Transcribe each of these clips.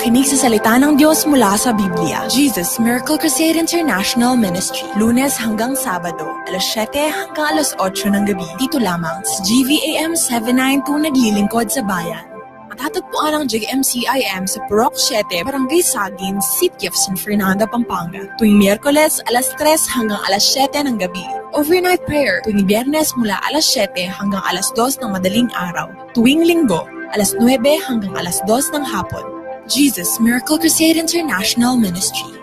Makinig sa salita ng Diyos mula sa Biblia. Jesus Miracle Crusade International Ministry. Lunes hanggang Sabado, alas 7 hanggang alas 8 ng gabi. Dito lamang sa GVAM 792 naglilingkod sa bayan. Matatagpuan ang JMCIM sa Purok 7, Barangay Sagin, City of San Fernando, Pampanga. Tuwing Miyerkules, alas 3 hanggang alas 7 ng gabi. Overnight prayer, tuwing Biyernes mula alas 7 hanggang alas 2 ng madaling araw. Tuwing Linggo, alas 9 hanggang alas 2 ng hapon. Jesus Miracle Crusade International Ministry.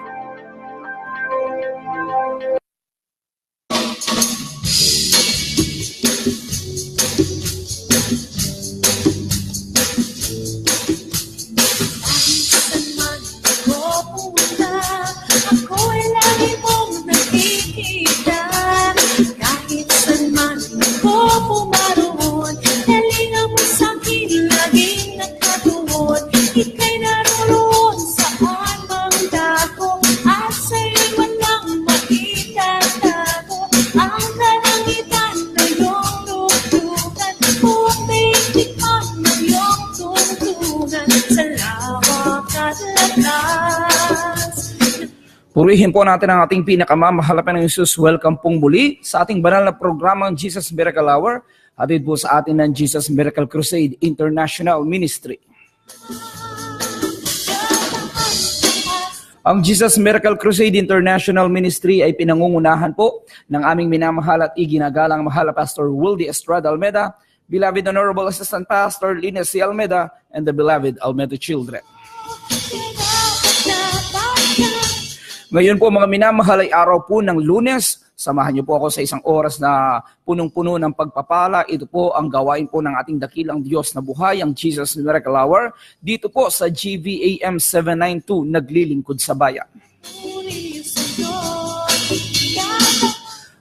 Purihin po natin ang ating pinakamamahal na Panginoong Jesus. Welcome pong muli sa ating banal na programang Jesus Miracle Hour. Hatid po sa atin ng Jesus Miracle Crusade International Ministry. Ang Jesus Miracle Crusade International Ministry ay pinangungunahan po ng aming minamahal at iginagalang mahal na Pastor Wildy Estrada Almeda, beloved Honorable Assistant Pastor Lina C. Almeda, and the beloved Almeda children. Ngayon po mga minamahal ay araw po ng Lunes. Samahan niyo po ako sa isang oras na punong-puno ng pagpapala. Ito po ang gawain po ng ating dakilang Diyos na buhay, ang Jesus Miracle Hour. Dito po sa GVAM 792, naglilingkod sa bayan.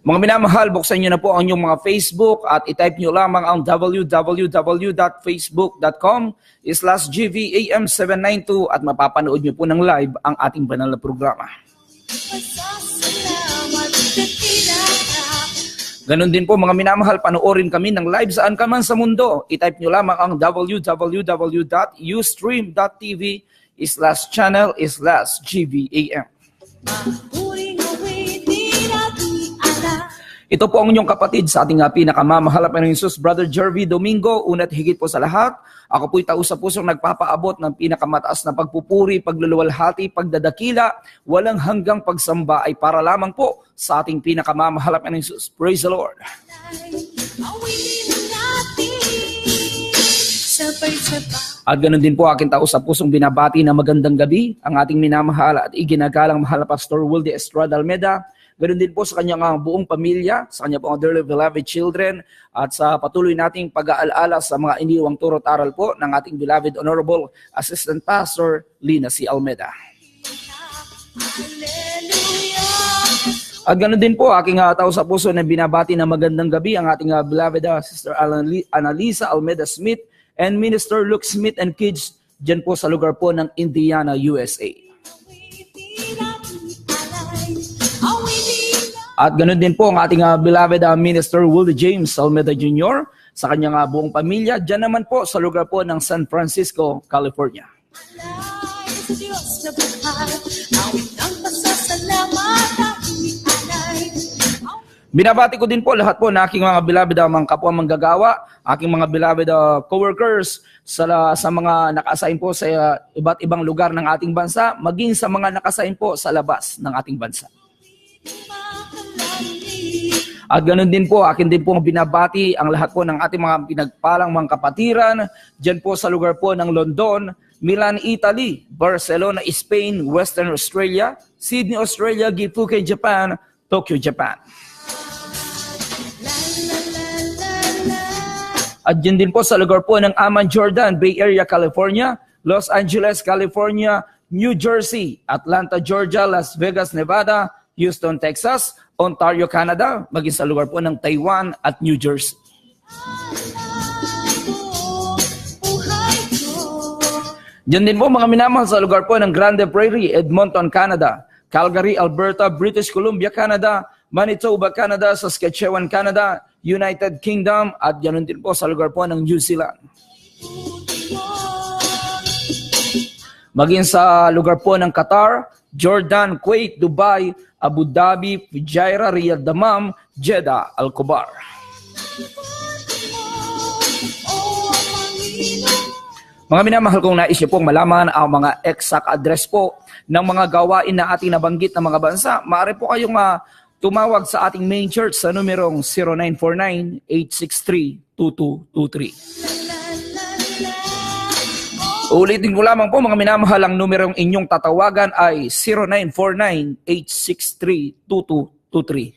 Mga minamahal, buksan niyo na po ang inyong mga Facebook at itype niyo lamang ang www.facebook.com/GVAM792 at mapapanood niyo po ng live ang ating banal na programa. Ganon din po mga minamahal, panoorin kami ng live saan ka man sa mundo. I-type nyo lamang ang www.ustream.tv/channel/GVAM. Ito po ang inyong kapatid sa ating pinakamamahal na Panginoong Jesus, Brother Jervy Domingo. Una't higit po sa lahat, ako po'y tausa-pusong nagpapaabot ng pinakamataas na pagpupuri, pagluluwalhati, pagdadakila, walang hanggang pagsamba ay para lamang po sa ating pinakamamahal na Panginoong Jesus. Praise the Lord. At ganoon din po aking tausa-pusong binabati na magandang gabi ang ating minamahal at iginagalang mahal na Pastor Wildy Estrada Almeda. Ganoon din po sa kanyang buong pamilya, sa kanyang pong dearly beloved children, at sa patuloy nating pag-aalala sa mga iniwang turot aral po ng ating beloved Honorable Assistant Pastor Lina C. Almeda. At ganoon din po aking tao sa puso na binabati na magandang gabi ang ating beloved Sister Annalisa Almeda Smith and Minister Luke Smith and kids dyan po sa lugar po ng Indiana, USA. At ganoon din po ang ating beloved Minister Wildy James Almeda Jr. sa kanyang buong pamilya. Diyan naman po sa lugar po ng San Francisco, California. Binabati ko din po lahat po na aking mga beloved mga kapwa manggagawa, aking mga beloved co-workers sa mga naka-assign po sa iba't ibang lugar ng ating bansa, maging sa mga naka-assign po sa labas ng ating bansa. At ganoon din po, akin din po binabati ang lahat po ng ating mga pinagpalang mga kapatiran dyan po sa lugar po ng London, Milan, Italy, Barcelona, Spain, Western Australia, Sydney, Australia, Gifuken, Japan, Tokyo, Japan. At dyan din po sa lugar po ng Amman, Jordan, Bay Area, California, Los Angeles, California, New Jersey, Atlanta, Georgia, Las Vegas, Nevada, Houston, Texas, Ontario, Canada, maging sa lugar po ng Taiwan at New Jersey. Diyan din po mga minamahal sa lugar po ng Grande Prairie, Edmonton, Canada, Calgary, Alberta, British Columbia, Canada, Manitoba, Canada, Saskatchewan, Canada, United Kingdom, at ganoon din po sa lugar po ng New Zealand. maging sa lugar po ng Qatar, Jordan, Kuwait, Dubai, Abu Dhabi, Fujairah, Riyadh, Dammam, Jeddah, Al-Khobar. Mga minamahal kong nais niyo pong malaman ang mga exact address po ng mga gawain na ating nabanggit na mga bansa. Maaari po kayong tumawag sa ating main church sa numerong 0949-863-2223. Ulitin ko lamang po mga minamahal, ang numerong inyong tatawagan ay 0949-863-2223.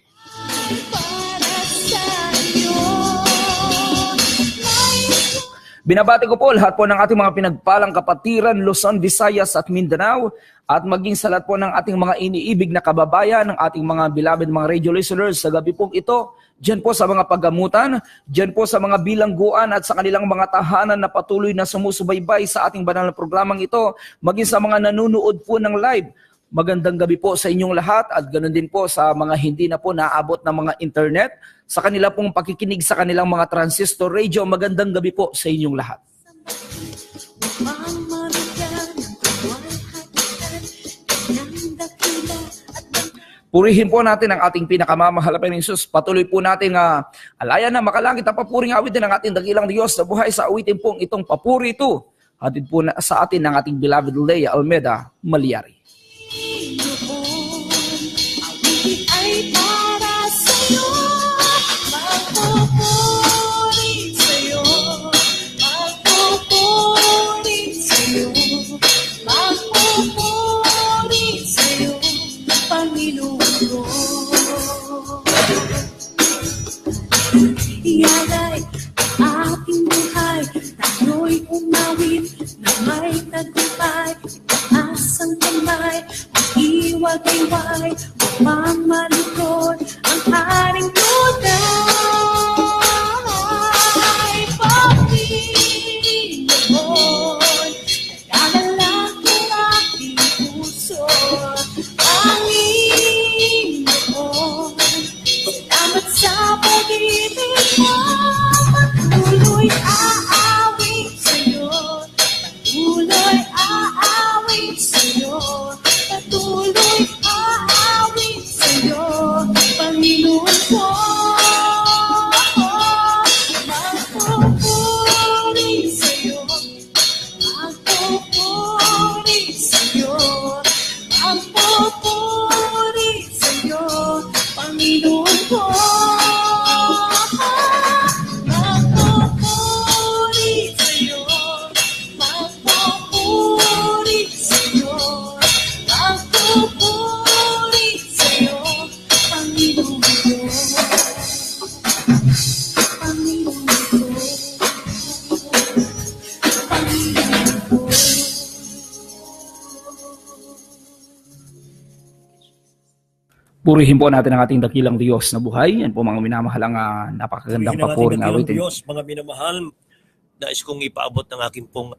Binabati ko po lahat po ng ating mga pinagpalang kapatiran, Luzon, Visayas at Mindanao, at maging sa lahat po ng ating mga iniibig na kababayan, ng ating mga beloved mga radio listeners sa gabi pong ito, dyan po sa mga paggamutan, dyan po sa mga bilangguan at sa kanilang mga tahanan na patuloy na sumusubaybay sa ating banal na programang ito, maging sa mga nanonood po ng live. Magandang gabi po sa inyong lahat, at ganoon din po sa mga hindi na po naabot ng mga internet, sa kanila pong pakikinig sa kanilang mga transistor radio. Magandang gabi po sa inyong lahat. Purihin po natin ang ating pinakamamahal na Panginoon. Patuloy po natin alayan na makalangit at papuring awitin ng ating dakilang Diyos na buhay sa awitin pong itong papuri ito. Hatid po na sa atin ng ating beloved Leia Almeda Malyari. Ay para sa'yo, magpupuri sa'yo, magpupuri sa'yo, magpupuri sa'yo, Panginoon ko. Ialay ang ating buhay, tayo'y umawit na may tagumpay, itaas ang kamay, iwagayway, upang malikod ang haring tunay. Panginoon, nagagalak ang aking puso. Panginoon, salamat sa pag-ibig mo. Patuloy aawit sa'yo, patuloy aawit sa'yo, patuloy aawit sa'yo, Panginoon ko. Magpupuri sa'yo, magpupuri sa'yo, magpupuri sa'yo, Panginoon ko. Magpupuri sa'yo, magpupuri sa'yo, magpupuri sa'yo, Panginoon ko. Panginoon ko. Panginoon ko. Purihin po natin ang ating dakilang Diyos na buhay. Yan po mga minamahalang napakagandang papuring awitin. Diyos, mga minamahal, nais kong ipaabot ng aking pong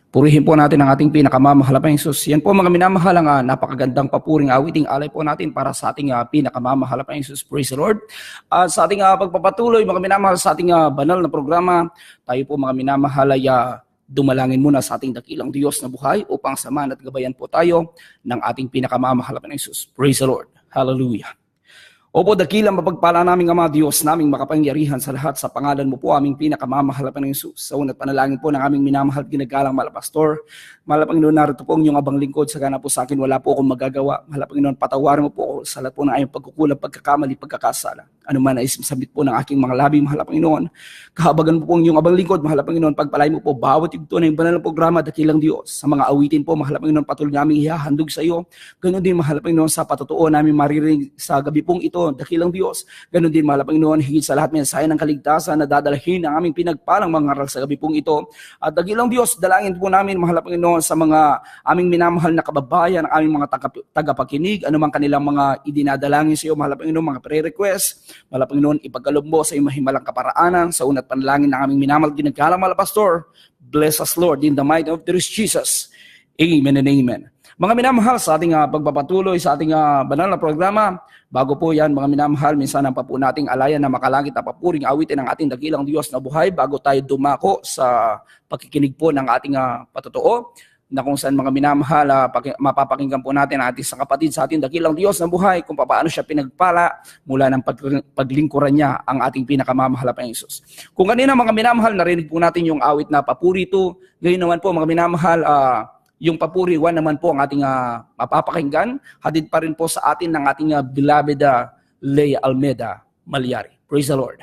Purihin po natin ang ating pinakamamahal na Panginoon. Yan po mga minamahalang napakagandang papuring awiting alay po natin para sa ating pinakamamahal na Panginoon. Praise the Lord. At sa ating pagpapatuloy, mga minamahal, sa ating banal na programa, tayo po mga minamahal ay dumalangin muna sa ating dakilang Diyos na buhay upang samahan at gabayan po tayo ng ating pinakamamahal na Panginoon. Praise the Lord. Hallelujah. Opo, dakilang mapagpala naming Ama, Diyos naming makapangyarihan sa lahat, sa pangalan mo po aming pinakamamahal na Panginoon Jesus. Sa unat panalangin po ng aming minamahal at ginagalang mahal na pastor, mahal na Panginoon, narito po ang inyong abang lingkod, sagana po sa akin, wala po akong magagawa. Mahal na Panginoon, patawarin mo po ako sa lahat po ng aming pagkukulang, pagkakamali, pagkakasala. Ano man ay sabit po ng aking mga labi, mahal na Panginoon. Kahabagan po po ang inyong abang lingkod, mahal na Panginoon, pagpalain mo po bawat yugto na yung banal na programa, dakilang Diyos. Sa mga awitin po, mahal na Panginoon, patuloy namin ihahandog sa iyo. Ganoon din, mahal na Panginoon, sa patotoo namin maririnig sa gabi pong ito, dakilang Diyos. Ganon din, mahal na Panginoon, higit sa lahat mensahe ng kaligtasan na dadalhin ang aming pinagpalang mga ngaral sa gabi pong ito. At dakilang Diyos, dalangin po namin, mahal na Panginoon, sa mga aming minamahal na kababayan, ang aming mga tagapakinig, anumang kanilang mga idinadalangin sa iyo, mahal na Panginoon, mga prayer-request, mahal na Panginoon, ipagkaloob mo sa iyong mahimalang kaparaanan, sa unat panalangin ng aming minamahal ginagalang mahal na pastor. Bless us, Lord, in the might of the Jesus. Amen and amen. Mga minamahal, sa ating pagpapatuloy sa ating banal na programa, bago po yan, mga minamahal, minsan pa po nating alayan na makalangit na papuring awitin ng ating dakilang Diyos na buhay bago tayo dumako sa pakikinig po ng ating patotoo. na kung saan mga minamahal, mapapakinggan po natin ang ating sa kapatid sa ating dakilang Diyos na buhay kung paano siya pinagpala mula ng paglingkuran niya ang ating pinakamamahal na Panginoon. Kung kanina mga minamahal, narinig po natin yung awit na papuri 2. Ngayon naman po mga minamahal, yung papuri 1 naman po ang ating mapapakinggan. Hatid pa rin po sa atin ng ating beloved Leia Almeida Malyari. Praise the Lord.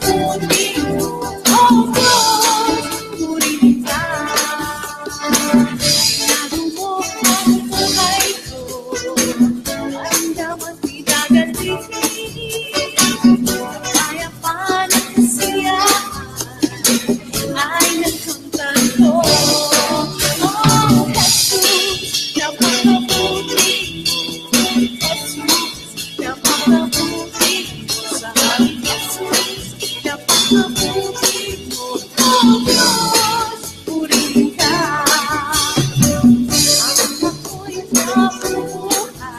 pagkaputi mo. Oh Diyos, purihin ka. Binago mo ang buhay ko. Maramdaman kita gantiin. Kaya pa ng kasiyahan ay nagkamtan ko. Oh Jesus, napakabuti mo. Jesus, napakabuti mo. Sa aking Jesus, napakabuti mo. Oh Diyos, purihin ka. Ang ako'y nabubuhay,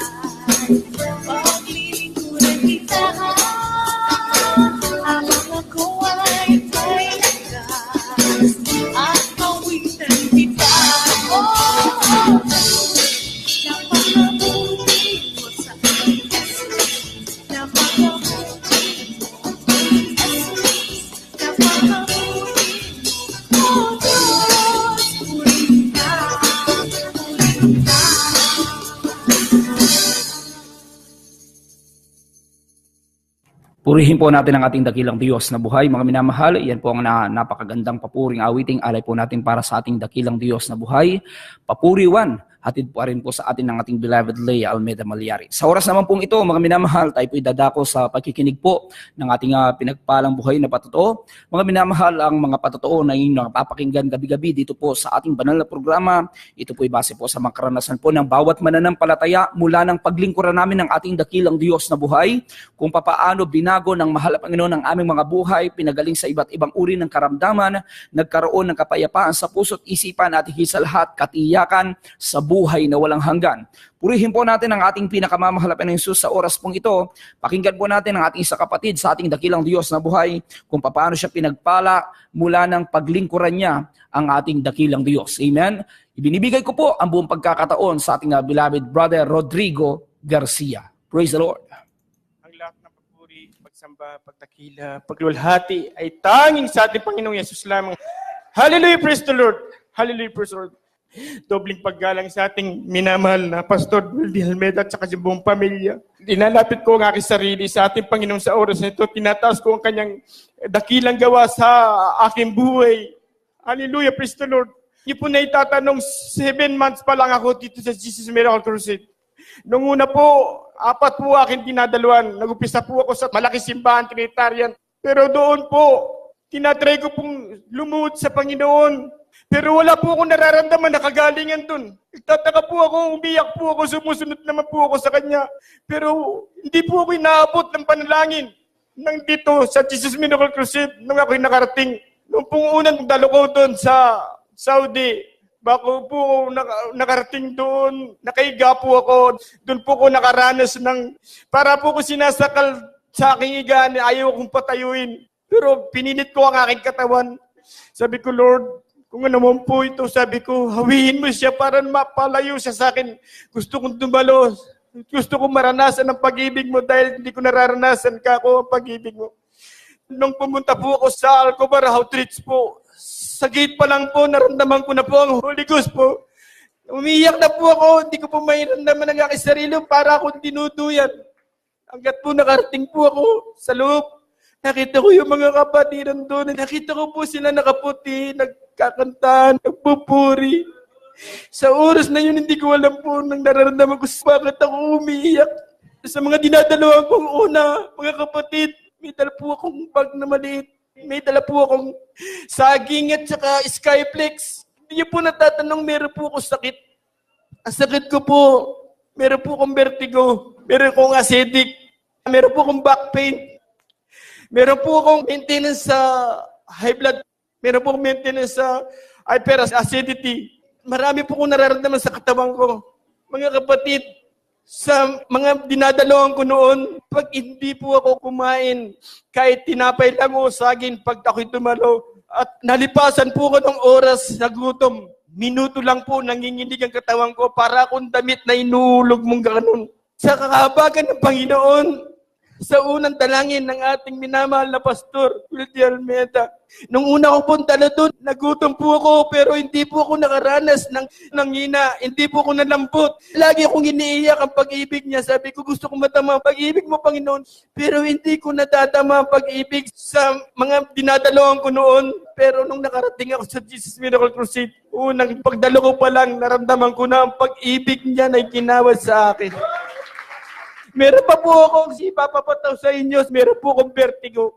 paglilingkuran kita. Habang ako ay may lakas, at mawitan kita. Oh, napakabuti mo sa aking Jesus. Napakabuti mo, Jesus. Napakabuti mo. Oh, Diyos, purihin ka, purihin ka. Purihin po natin ang ating dakilang Diyos na buhay. Mga minamahal, yan po ang napakagandang papuring awiting alay po natin para sa ating dakilang Diyos na buhay. Papuri 1, hatid po rin po sa atin ng ating beloved Leia Almeida Malyari. Sa oras naman pong ito, mga minamahal, tayo po idadako sa pagkikinig po ng ating pinagpalang buhay na patotoo. Mga minamahal, ang mga patotoo na inyong napapakinggan gabi-gabi dito po sa ating banal na programa. Ito po ay base po sa mga karanasan po ng bawat mananampalataya mula ng paglingkuran namin ng ating dakilang Diyos na buhay, kung papaano binago ng mahal na Panginoon ang aming mga buhay, pinagaling sa iba't ibang uri ng karamdaman, nagkaroon ng kapayapaan sa puso't isipan at higit sa lahat, katiyakan sa buhay na walang hanggan. Purihin po natin ang ating pinakamamahal na Jesus sa oras pong ito. Pakinggan po natin ang ating isa kapatid sa ating dakilang Diyos na buhay, kung paano siya pinagpala mula ng paglingkuran niya ang ating dakilang Diyos. Amen? Ibinibigay ko po ang buong pagkakataon sa ating beloved brother Rodrigo Garcia. Praise the Lord. Ang lahat ng papuri, pagsamba, pagtakila, paglulhati ay tanging sa ating Panginoong Yesus lamang. Hallelujah, praise the Lord. Hallelujah, praise the Lord. Dobling paggalang sa ating minamahal na Pastor Wildy Almeida at saka sa buong pamilya. Dinalapit ko ang aking sarili sa ating Panginoon sa oras na ito. Tinataas ko ang kanyang dakilang gawa sa aking buhay. Hallelujah, praise the Lord. Hindi po na itatanong, 7 months pa lang ako dito sa Jesus Miracle Crusade. Nung una po, 4 po aking dinadaluan. Nag-upisa po ako sa malaking simbahan, Trinitarian. Pero doon po, tinatry ko pong lumuhod sa Panginoon. Pero wala po akong nararamdaman na kagalingan dun. Nagtataka po ako, umiyak po ako, sumusunod naman po ako sa Kanya. Pero hindi po ako inaabot ng panalangin nang dito sa Jesus Miracle Crusade nung ako'y nakarating. Nung pong unang dalo ko doon sa Saudi, bako po nakarating doon, nakaiga po ako, doon po ko nakaranas ng, para po ko sinasakal sa aking higaan, ayaw kong patayuin. Pero pinilit ko ang aking katawan. Sabi ko, Lord, kung ano naman po ito, sabi ko, hawiin mo siya para mapalayo siya sa akin. Gusto kong dumalo. Gusto kong maranasan ang pag-ibig mo dahil hindi ko nararanasan ka ako ang pag-ibig mo. Nung pumunta po ako sa Alcobar Outreach po, sa gate pa lang po, naramdaman ko na po ang Holy Ghost po. Umiyak na po ako, hindi ko po mairamdaman ang aking sarili para akong dinuduyan. Hanggat po nakarating po ako sa loob. Nakita ko yung mga kapatiran doon. Nakita ko po sila nakaputi, nagkakanta, nagpupuri. Sa oras na yun, hindi ko alam po nang nararamdaman ko bakit ako umiiyak. Sa mga dinadalawan kong una, mga kapatid, may dala po akong bag na maliit. May dala po akong saging at saka Skyflex. Hindi niyo po natatanong, meron po akong sakit. Ang sakit ko po, meron po akong vertigo, meron akong acidic, meron po akong back pain. Meron po akong maintenance sa high blood. Meron po akong maintenance sa hyperacidity. Marami po akong nararamdaman sa katawan ko. Mga kapatid, sa mga dinadalawan ko noon, pag hindi po ako kumain, kahit tinapay lang o saging, pag ako'y tumalo, at nalipasan po ko ng oras na gutom, minuto lang po nanginginig ang katawan ko para akong damit na inuulog mong gano'n. Sa kakahabagan ng Panginoon, sa unang dalangin ng ating minamahal na Pastor Wildy Almeida. Nung una ko punta na doon, nagutom po ako pero hindi po ako nakaranas ng hina, hindi po ako nalambot. Lagi akong iniiyak ang pag-ibig niya. Sabi ko, gusto ko matama ang pag-ibig mo, Panginoon. Pero hindi ko natatama ang pag-ibig sa mga dinadaloan ko noon. Pero nung nakarating ako sa Jesus Miracle Crusade, unang pagdalo ko pa lang, naramdaman ko na ang pag-ibig niya na ikinawad sa akin. Meron pa po akong ipapapataw sa inyo, meron po akong vertigo.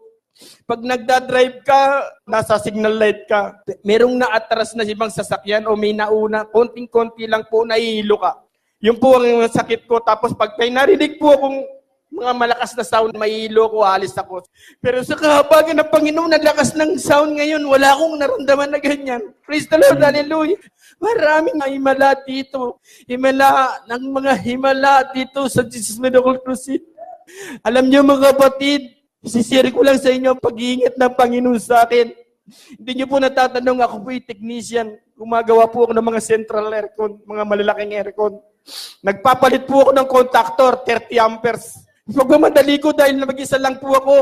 Pag nagdadrive ka, nasa signal light ka, merong naatras na ibang sasakyan o may nauna, konting-konti lang po, nahihilo ka. Yun po ang sakit ko. Tapos pag may narinig po akong mga malakas na sound, mahihilo ko, alis ako. Pero sa kahabagan ng Panginoon, ang lakas ng sound ngayon, wala akong naramdaman na ganyan. Praise the Lord, hallelujah. Maraming himala dito. Himala ng mga himala dito sa Jesus Miracle Crusade. Alam niyo mga kapatid, sisiri ko lang sa inyo ang pag-iingat ng Panginoon sa akin. Hindi niyo po natatanong, ako po yung technician. Gumagawa po ako ng mga central aircon, mga malalaking aircon. Nagpapalit po ako ng contactor, 30 amperes. Pagmamadali ko dahil mag-isa lang po ako,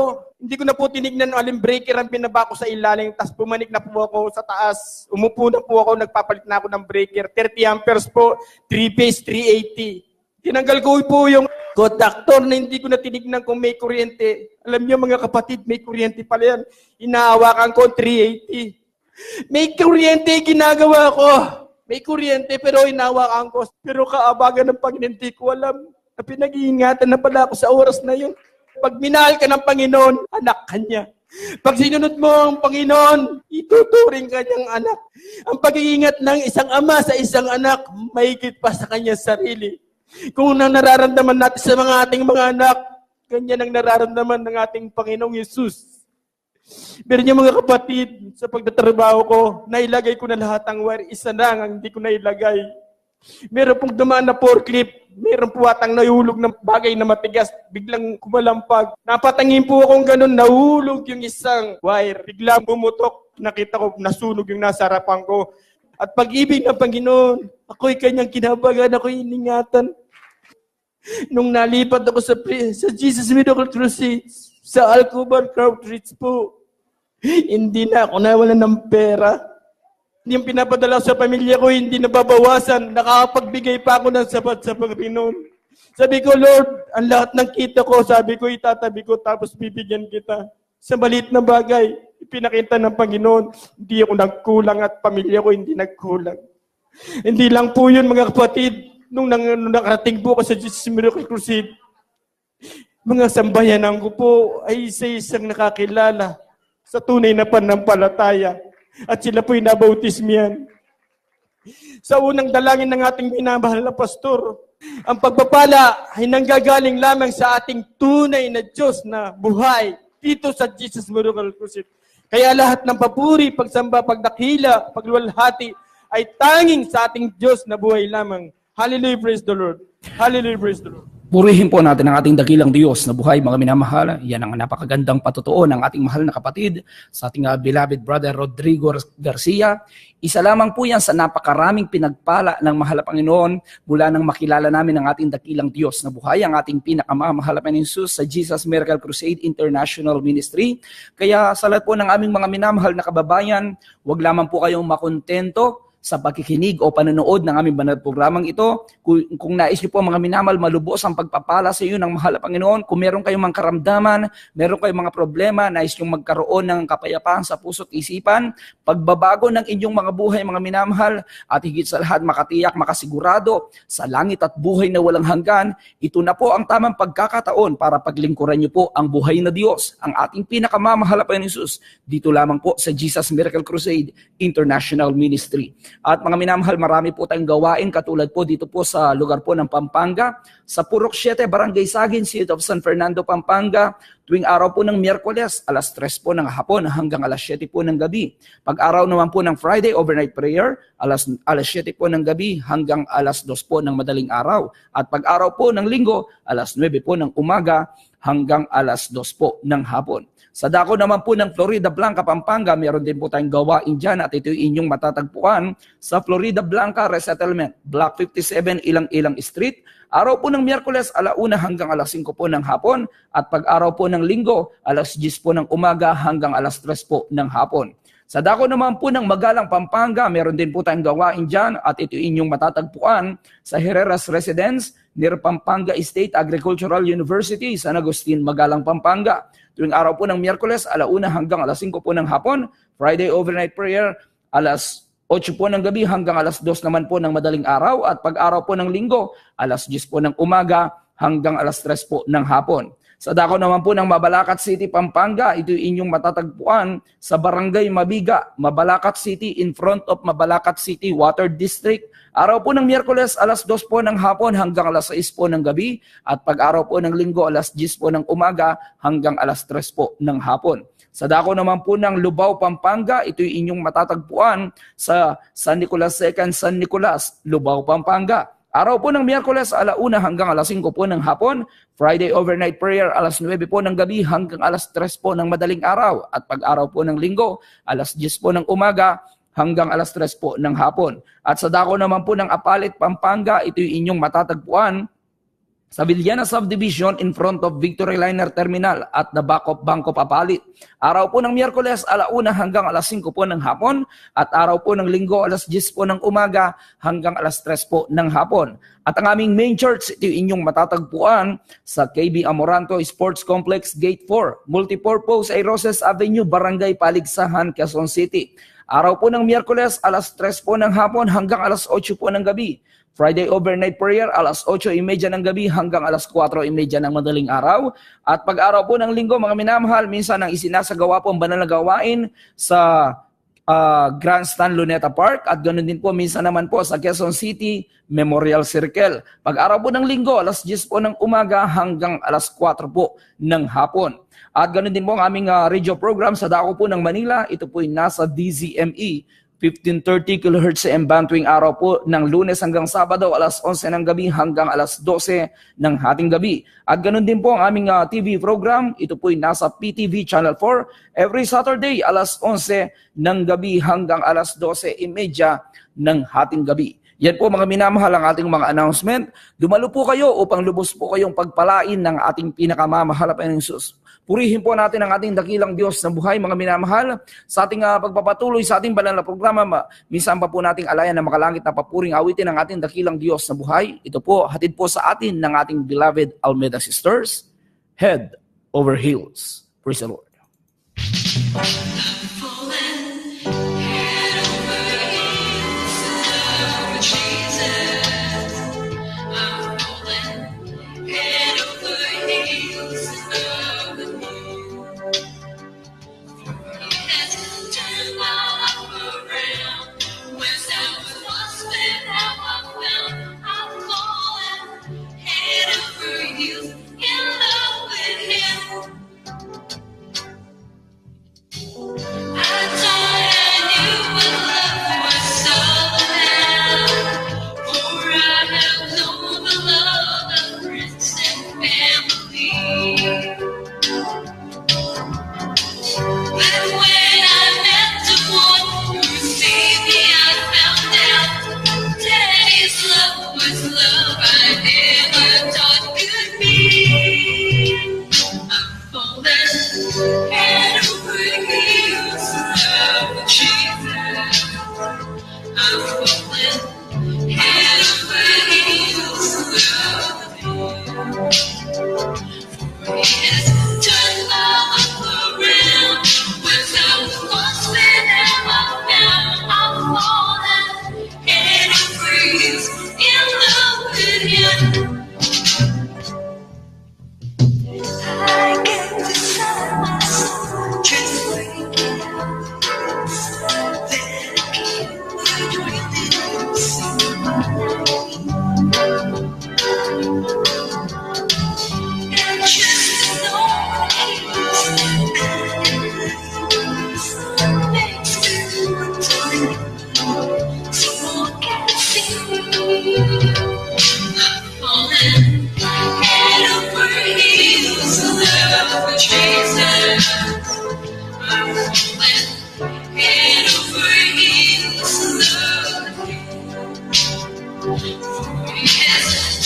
hindi ko na po tinignan aling breaker ang binaba ko sa ilalim, tapos pumanik na po ako sa taas. Umupo na po ako, nagpapalit na ako ng breaker. 30 amperes po, 3-phase, 380. Tinanggal ko po yung contactor na hindi ko na tinignan kung may kuryente. Alam niyo mga kapatid, may kuryente pala yan. Inahawakan ko 380. May kuryente ginagawa ko. May kuryente pero inahawakan ko. Pero kaabagan ng Panginoon, hindi ko alam. Na pinag-iingatan na pala ako sa oras na yun. Pag minahal ka ng Panginoon, anak ka niya. Pag sinunod mo ang Panginoon, ituturing ka niyang anak. Ang pag-iingat ng isang ama sa isang anak, mahigit pa sa kanya sarili. Kung nang nararamdaman natin sa mga ating mga anak, ganyan ang nararamdaman ng ating Panginoong Yesus. Pero niya mga kapatid, sa pagtatrabaho ko, nailagay ko na lahat ang wire. Isa lang ang hindi ko nailagay. Meron pong dumaan na forklift, meron po atang nahulog ng bagay na matigas, biglang kumalampag. Napatangin po akong ganun, nahulog yung isang wire. Biglang bumutok, nakita ko, nasunog yung nasa harapan ko. At pag-ibig ng Panginoon, ako'y kanyang kinabagan, ako'y iningatan. Nung nalipat ako sa Jesus Miracle Crusade, sa Alcobar Outreach po, hindi na ako nawalan ng pera. Yung pinapadala sa pamilya ko, hindi nababawasan. Nakakapagbigay pa ako ng sapat sa Panginoon. Sabi ko, Lord, ang lahat ng kita ko, sabi ko, itatabi ko, tapos bibigyan kita. Sa maliit na bagay, ipinakita ng Panginoon, hindi ako nagkulang at pamilya ko hindi nagkulang. Hindi lang po yun, mga kapatid, nung nakarating po ako sa Jesus Miracle Crusade, mga sambayanan ko po ay isa-isang nakakilala sa tunay na pananampalataya. At sila po'y nabautismihan. Sa unang dalangin ng ating minamahal na pastor, ang pagpapala ay nanggagaling lamang sa ating tunay na Diyos na buhay dito sa Jesus Miracle Crusade. Kaya lahat ng papuri, pagsamba, pagdakila, pagluwalhati ay tanging sa ating Diyos na buhay lamang. Hallelujah, praise the Lord. Hallelujah, praise the Lord. Purihin po natin ang ating dakilang Diyos na buhay, mga minamahal. Yan ang napakagandang patutuo ng ating mahal na kapatid sa ating beloved brother Rodrigo Garcia. Isa lamang po yan sa napakaraming pinagpala ng mahal na Panginoon mula nang makilala namin ang ating dakilang Diyos na buhay, ang ating pinakamamahal na Panginoon Jesus sa Jesus Miracle Crusade International Ministry. Kaya sa lahat po ng aming mga minamahal na kababayan, huwag lamang po kayong makontento sa pagkikinig o panonood ng aming banal programang ito. Kung nais niyo po mga minamahal, malubos ang pagpapala sa iyo ng mahal na Panginoon. Kung meron kayong mga karamdaman, meron kayong mga problema, nais niyong magkaroon ng kapayapaan sa puso't isipan, pagbabago ng inyong mga buhay, mga minamahal, at higit sa lahat makatiyak, makasigurado sa langit at buhay na walang hanggan, ito na po ang tamang pagkakataon para paglingkuran niyo po ang buhay na Diyos, ang ating pinakamamahal na Panginoon Jesus, dito lamang po sa Jesus Miracle Crusade International Ministry. At mga minamahal, marami po tayong gawain katulad po dito po sa lugar po ng Pampanga, sa Purok 7, Barangay Sagin, City of San Fernando, Pampanga, tuwing araw po ng Miyerkules, alas 3 po ng hapon hanggang alas 7 po ng gabi. Pag-araw naman po ng Friday, overnight prayer, alas 7 po ng gabi hanggang alas 2 po ng madaling araw. At pag-araw po ng Linggo, alas 9 po ng umaga hanggang alas 2 po ng hapon. Sa dako naman po ng Florida Blanca, Pampanga, meron din po tayong gawain dyan at ito yung inyong matatagpuan sa Florida Blanca Resettlement, Block 57, Ilang-Ilang Street, Araw po ng Miyerkules, 1:00 hanggang 5:00 po ng hapon. At pag-araw po ng Linggo, 10:00 po ng umaga hanggang 3:00 po ng hapon. Sa dako naman po ng Magalang, Pampanga, meron din po tayong gawain dyan at ito inyong matatagpuan sa Herreras Residence near Pampanga State Agricultural University, San Agustin, Magalang, Pampanga. Tuwing araw po ng Miyerkules, 1:00 hanggang 5:00 po ng hapon. Friday overnight prayer, 8:00 po ng gabi hanggang 2:00 naman po ng madaling araw. At pag-araw po ng Linggo, 10:00 po ng umaga hanggang 3:00 po ng hapon. Sa dako naman po ng Mabalacat City, Pampanga, ito inyong matatagpuan sa Barangay Mabiga, Mabalacat City, in front of Mabalacat City Water District. Araw po ng Miyerkules, 2:00 po ng hapon hanggang 6:00 po ng gabi. At pag-araw po ng Linggo, 10:00 po ng umaga hanggang 3:00 po ng hapon. Sa dako naman po ng Lubao, Pampanga, ito inyong matatagpuan sa San Nicolas II, San Nicolas, Lubao, Pampanga. Araw po ng Miyerkules, 1:00 hanggang 5:00 po ng hapon. Friday overnight prayer, 9:00 po ng gabi hanggang 3:00 po ng madaling araw. At pag-araw po ng Linggo, 10:00 po ng umaga hanggang 3:00 po ng hapon. At sa dako naman po ng Apalit, Pampanga, ito yung inyong matatagpuan sa Villana Subdivision in front of Victory Liner Terminal at the back of Banco Apalit. Araw po ng Miyerkules, 1:00 hanggang 5:00 po ng hapon. At araw po ng Linggo, 10:00 po ng umaga hanggang 3:00 po ng hapon. At ang aming main church, ito yung inyong matatagpuan sa KB Amoranto Sports Complex Gate 4, Multipurpose Airoses Avenue, Barangay Paligsahan, Quezon City. Araw po ng Miyerkules, 3:00 po ng hapon hanggang 8:00 po ng gabi. Friday overnight prayer, 8:30 ng gabi hanggang 4:30 ng madaling araw. At pag-araw po ng Linggo, mga minamahal, minsan ang isinasagawa po ang banal na gawain sa Grandstand Luneta Park at ganoon din po minsan naman po sa Quezon City Memorial Circle. Pag-araw po ng Linggo, 10:00 po ng umaga hanggang 4:00 po ng hapon. At ganoon din po ang aming radio program sa dako po ng Manila. Ito po ay nasa DZME 1530 kHz M-band tuwing araw po ng Lunes hanggang Sabado, 11:00 ng gabi hanggang 12:00 ng hating gabi. At ganoon din po ang aming TV program. Ito po ay nasa PTV Channel 4 every Saturday, 11:00 ng gabi hanggang 12:30 ng hating gabi. Yan po mga minamahal ang ating mga announcement. Dumalo po kayo upang lubos po kayong pagpalain ng ating pinakamamahal na Jesus. Purihin po natin ang ating dakilang Diyos na buhay, mga minamahal. Sa ating pagpapatuloy sa ating banal na programa, minsan pa po nating alayan na makalangit na papuring awitin ang ating dakilang Diyos na buhay. Ito po, hatid po sa atin ng ating beloved Almeida Sisters, Head Over Heels. Praise the Lord.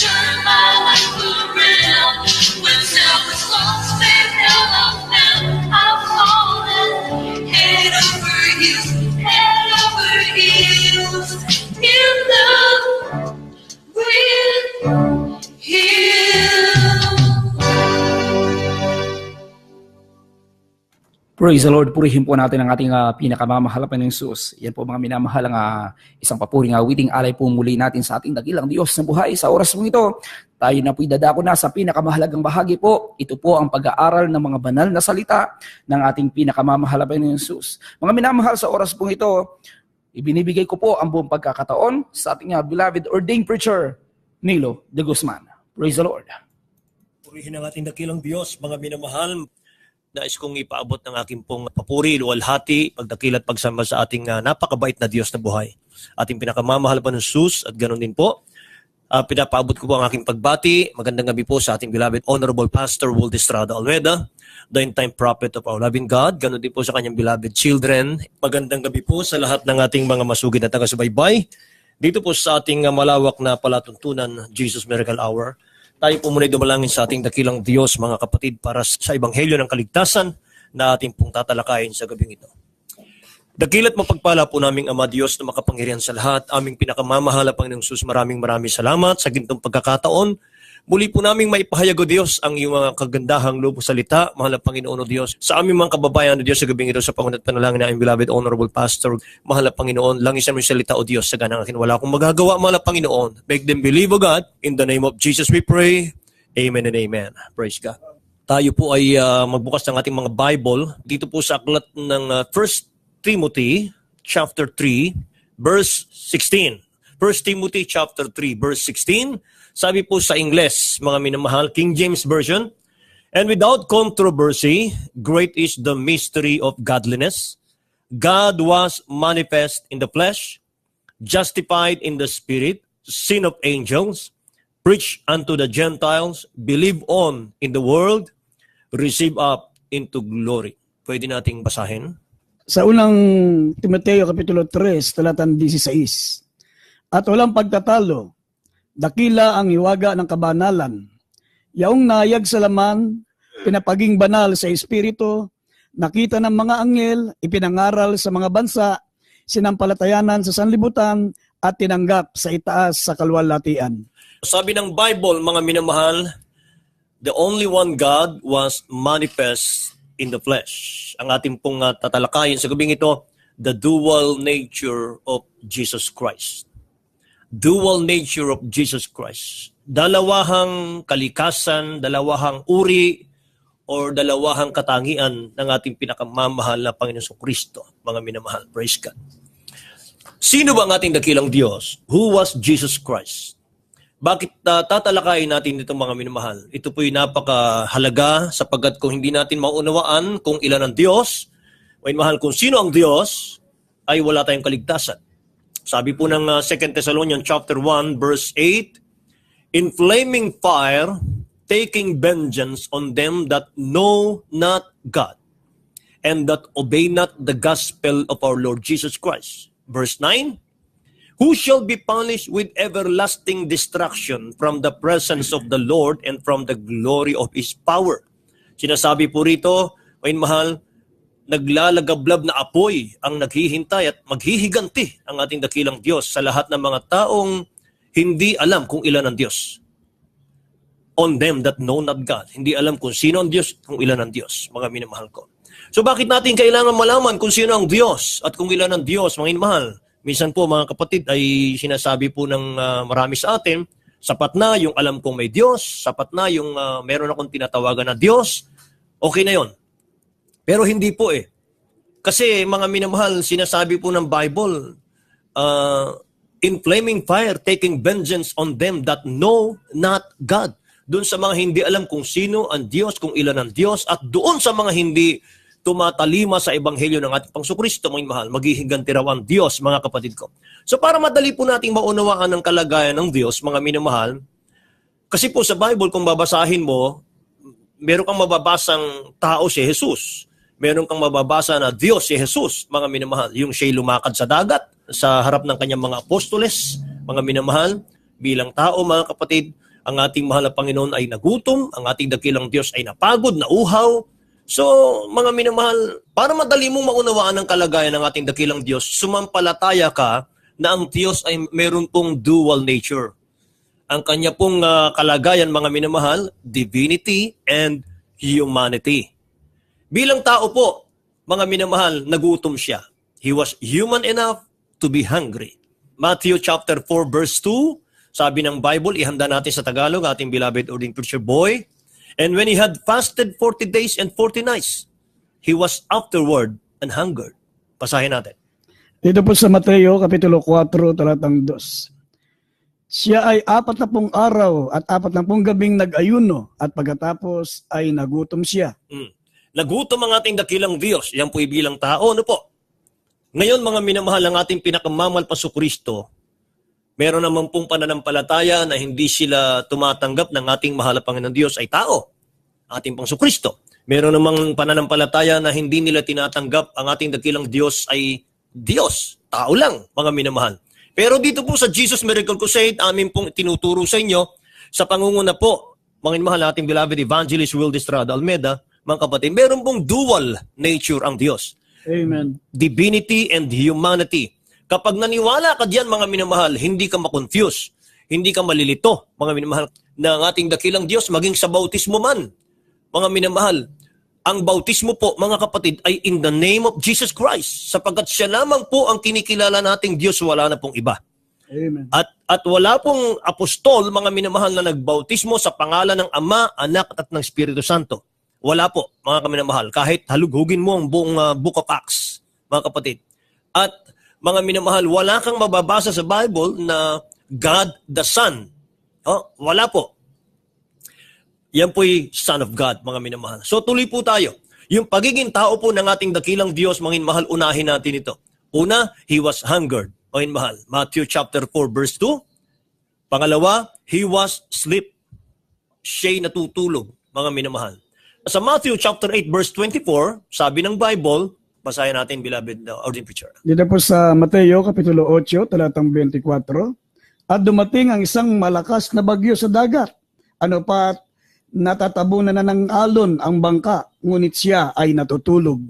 Turn my Praise the Lord. Purihin po natin ang ating pinakamamahal na Panginoong Jesus. Yan po mga minamahal ang isang papuring awiting alay po muli natin sa ating dakilang Diyos na buhay. Sa oras mo ito, tayo na po'y dadako na sa pinakamahalagang bahagi po. Ito po ang pag-aaral ng mga banal na salita ng ating pinakamamahal na Panginoong Jesus. Mga minamahal, sa oras po ito, ibinibigay ko po ang buong pagkakataon sa ating beloved ordained preacher, Nilo de Guzman. Praise the Lord. Purihin ang ating dakilang Diyos, mga minamahal. Nais kong ipaabot ng aking pong papuri, luwalhati, pagdakil at pagsamba sa ating napakabait na Diyos na buhay. Ating pinakamamahal pa ng Jesus at ganoon din po. Pinapaabot ko po ang aking pagbati. Magandang gabi po sa ating beloved Honorable Pastor Walde Estrada Almeida, the end-time prophet of our loving God. Ganoon din po sa kanyang beloved children. Magandang gabi po sa lahat ng ating mga masugid na taga-subaybay. Dito po sa ating malawak na palatuntunan, Jesus Miracle Hour. Tayo po muna dumalangin sa ating dakilang Diyos, mga kapatid, para sa ebanghelyo ng kaligtasan na ating pong tatalakayin sa gabing ito. Dakilat mapagpala po naming Ama Diyos na makapangyarihan sa lahat, aming pinakamamahal Panginoong Jesus, maraming salamat sa gintong pagkakataon. Muli po naming maipahayag o Diyos ang iyong mga kagandahang loob salita, mahal na Panginoon o Diyos. Sa aming mga kababayan o Diyos sa gabing ito sa pangunat panalangin na aming beloved Honorable Pastor, mahal na Panginoon, langisan mo yung salita o Diyos sa ganang akin. Wala akong magagawa, mahal na Panginoon. Make them believe o God. In the name of Jesus we pray. Amen and amen. Praise God. Tayo po ay magbukas ng ating mga Bible. Dito po sa aklat ng 1 Timothy chapter 3 verse 16. 1 Timothy chapter 3 verse 16. Sabi po sa Ingles, mga minamahal, King James Version, and without controversy, great is the mystery of godliness. God was manifest in the flesh, justified in the spirit, seen of angels, preached unto the Gentiles, believed on in the world, received up into glory. Pwede nating basahin. Sa unang Timoteo Kapitulo 3, talatang 16. At walang pagtatalo, dakila ang iwaga ng kabanalan. Yaong nayag sa laman, pinapaging banal sa espiritu, nakita ng mga anghel, ipinangaral sa mga bansa, sinampalatayanan sa sanlibutan, at tinanggap sa itaas sa kaluwalhatian. Sabi ng Bible, mga minamahal, the only one God was manifest in the flesh. Ang ating pong tatalakayin sa gabing ito, the dual nature of Jesus Christ. Dual nature of Jesus Christ. Dalawahang kalikasan, dalawahang uri, or dalawahang katangian ng ating pinakamamahal na Panginoon Kristo, mga minamahal. Praise God. Sino ba ang ating dakilang Diyos? Who was Jesus Christ? Bakit tatalakayin natin itong mga minamahal? Ito po'y napakahalaga sapagkat kung hindi natin maunawaan kung ilan ang Diyos, o mahal kung sino ang Diyos, ay wala tayong kaligtasan. Sabi po ng 2 Thessalonians chapter 1 verse 8, in flaming fire, taking vengeance on them that know not God, and that obey not the gospel of our Lord Jesus Christ. Verse 9, who shall be punished with everlasting destruction from the presence of the Lord and from the glory of His power. Sinasabi po rito, may mahal, naglalagablab na apoy ang naghihintay at maghihiganti ang ating dakilang Diyos sa lahat ng mga taong hindi alam kung ilan ang Diyos. On them that know not God. Hindi alam kung sino ang Diyos, kung ilan ang Diyos, mga minamahal ko. So bakit natin kailangan malaman kung sino ang Diyos at kung ilan ang Diyos, mga minamahal? Minsan po mga kapatid ay sinasabi po ng marami sa atin, sapat na yung alam kong may Diyos, sapat na yung meron akong tinatawagan na Diyos, okay na yon. Pero hindi po eh. Kasi mga minamahal, sinasabi po ng Bible, in flaming fire, taking vengeance on them that know not God. Doon sa mga hindi alam kung sino ang Diyos, kung ilan ang Diyos, at doon sa mga hindi tumatalima sa ebanghelyo ng ating Panginoon, mga mahal, maghihiganti raw ang Diyos, mga kapatid ko. So para madali po nating maunawaan ang kalagayan ng Diyos, mga minamahal, kasi po sa Bible, kung babasahin mo, meron kang mababasang tao si Jesus. Meron kang mababasa na Diyos si Jesus, mga minamahal. Yung siya'y lumakad sa dagat, sa harap ng kanyang mga apostoles, mga minamahal, bilang tao, mga kapatid, ang ating mahal na Panginoon ay nagutom, ang ating dakilang Diyos ay napagod, nauhaw. So, mga minamahal, para madali mong maunawaan ang kalagayan ng ating dakilang Diyos, sumampalataya ka na ang Diyos ay meron pong dual nature. Ang kanya pong kalagayan, mga minamahal, divinity and humanity. Bilang tao po, mga minamahal, nagutom siya. He was human enough to be hungry. Matthew chapter 4 verse 2, sabi ng Bible, ihanda natin sa Tagalog, ating beloved ording preacher boy. And when he had fasted 40 days and 40 nights, he was afterward and hungered. Basahin natin. Dito po sa Mateo, Kapitulo 4, talatang 2. Siya ay 40 araw at 40 gabing nag-ayuno at pagkatapos ay nagutom siya. Nagutom ang ating dakilang Diyos. Yan po ibilang tao. Ano po? Ngayon, mga minamahal, ang ating pinakamamalpaso Kristo, meron naman pong pananampalataya na hindi sila tumatanggap ng ating mahal na Panginoon Diyos ay tao. Ating Panginoon Kristo. Meron namang pananampalataya na hindi nila tinatanggap ang ating dakilang Diyos ay Diyos. Tao lang, mga minamahal. Pero dito po sa Jesus Miracle Crusade, amin pong tinuturo sa inyo, sa pangunguna po, mga minamahal, ating beloved evangelist Will Estrada Almeda, mga kapatid, meron pong dual nature ang Diyos. Amen. Divinity and humanity. Kapag naniwala ka diyan, mga minamahal, hindi ka makonfuse, hindi ka malilito, mga minamahal, na ang ating dakilang Diyos, maging sa bautismo man, mga minamahal, ang bautismo po, mga kapatid, ay in the name of Jesus Christ, sapagkat siya lamang po ang kinikilala nating Diyos, wala na pong iba. Amen. At wala pong apostol, mga minamahal, na nagbautismo sa pangalan ng Ama, Anak, at ng Espiritu Santo. Wala po, mga minamahal, kahit halughugin mo ang buong Book of Acts, mga kapatid. At mga minamahal, wala kang mababasa sa Bible na God the Son. Wala po. Yan po'y Son of God, mga minamahal. So tuloy po tayo. Yung pagiging tao po ng ating dakilang Diyos, mga minamahal, unahin natin ito. Una, He was hungered, mga minamahal. Matthew chapter 4 verse 2. Pangalawa, He was asleep. Siya'y natutulog, mga minamahal. Sa Matthew chapter 8 verse 24, sabi ng Bible, basahin natin, beloved ordinary preacher. Dito po sa Mateo, Kapitulo 8, talatang 24. At dumating ang isang malakas na bagyo sa dagat. Ano pa, natatabunan na ng alon ang bangka, ngunit siya ay natutulog.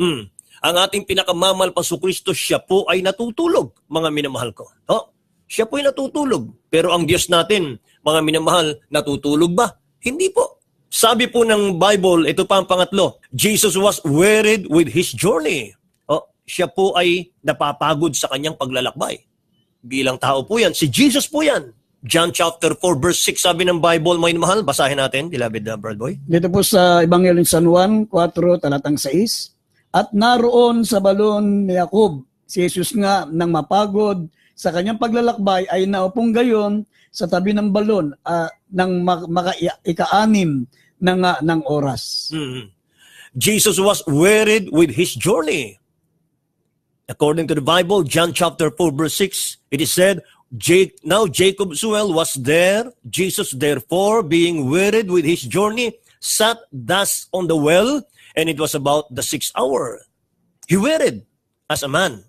Ang ating pinakamamalpaso Kristo, siya po ay natutulog, mga minamahal ko. Siya po ay natutulog. Pero ang Diyos natin, mga minamahal, natutulog ba? Hindi po. Sabi po ng Bible, ito pa ang pangatlo, Jesus was wearied with His journey. Siya po ay napapagod sa kanyang paglalakbay. Bilang tao po yan. Si Jesus po yan. John chapter 4 verse 6, sabi ng Bible, mga minamahal, basahin natin, beloved Brad Boy. Dito po sa Ebanghelyo ng San Juan 4, talatang 6. At naroon sa balon ni Jacob, si Jesus nga nang mapagod sa kanyang paglalakbay ay naupong gayon sa tabi ng balon ng ika-6 ng oras. Jesus was wearied with His journey. According to the Bible, John chapter 4 verse 6, it is said, now Jacob's well was there. Jesus, therefore, being wearied with his journey, sat thus on the well, and it was about the 6th hour. He wearied as a man.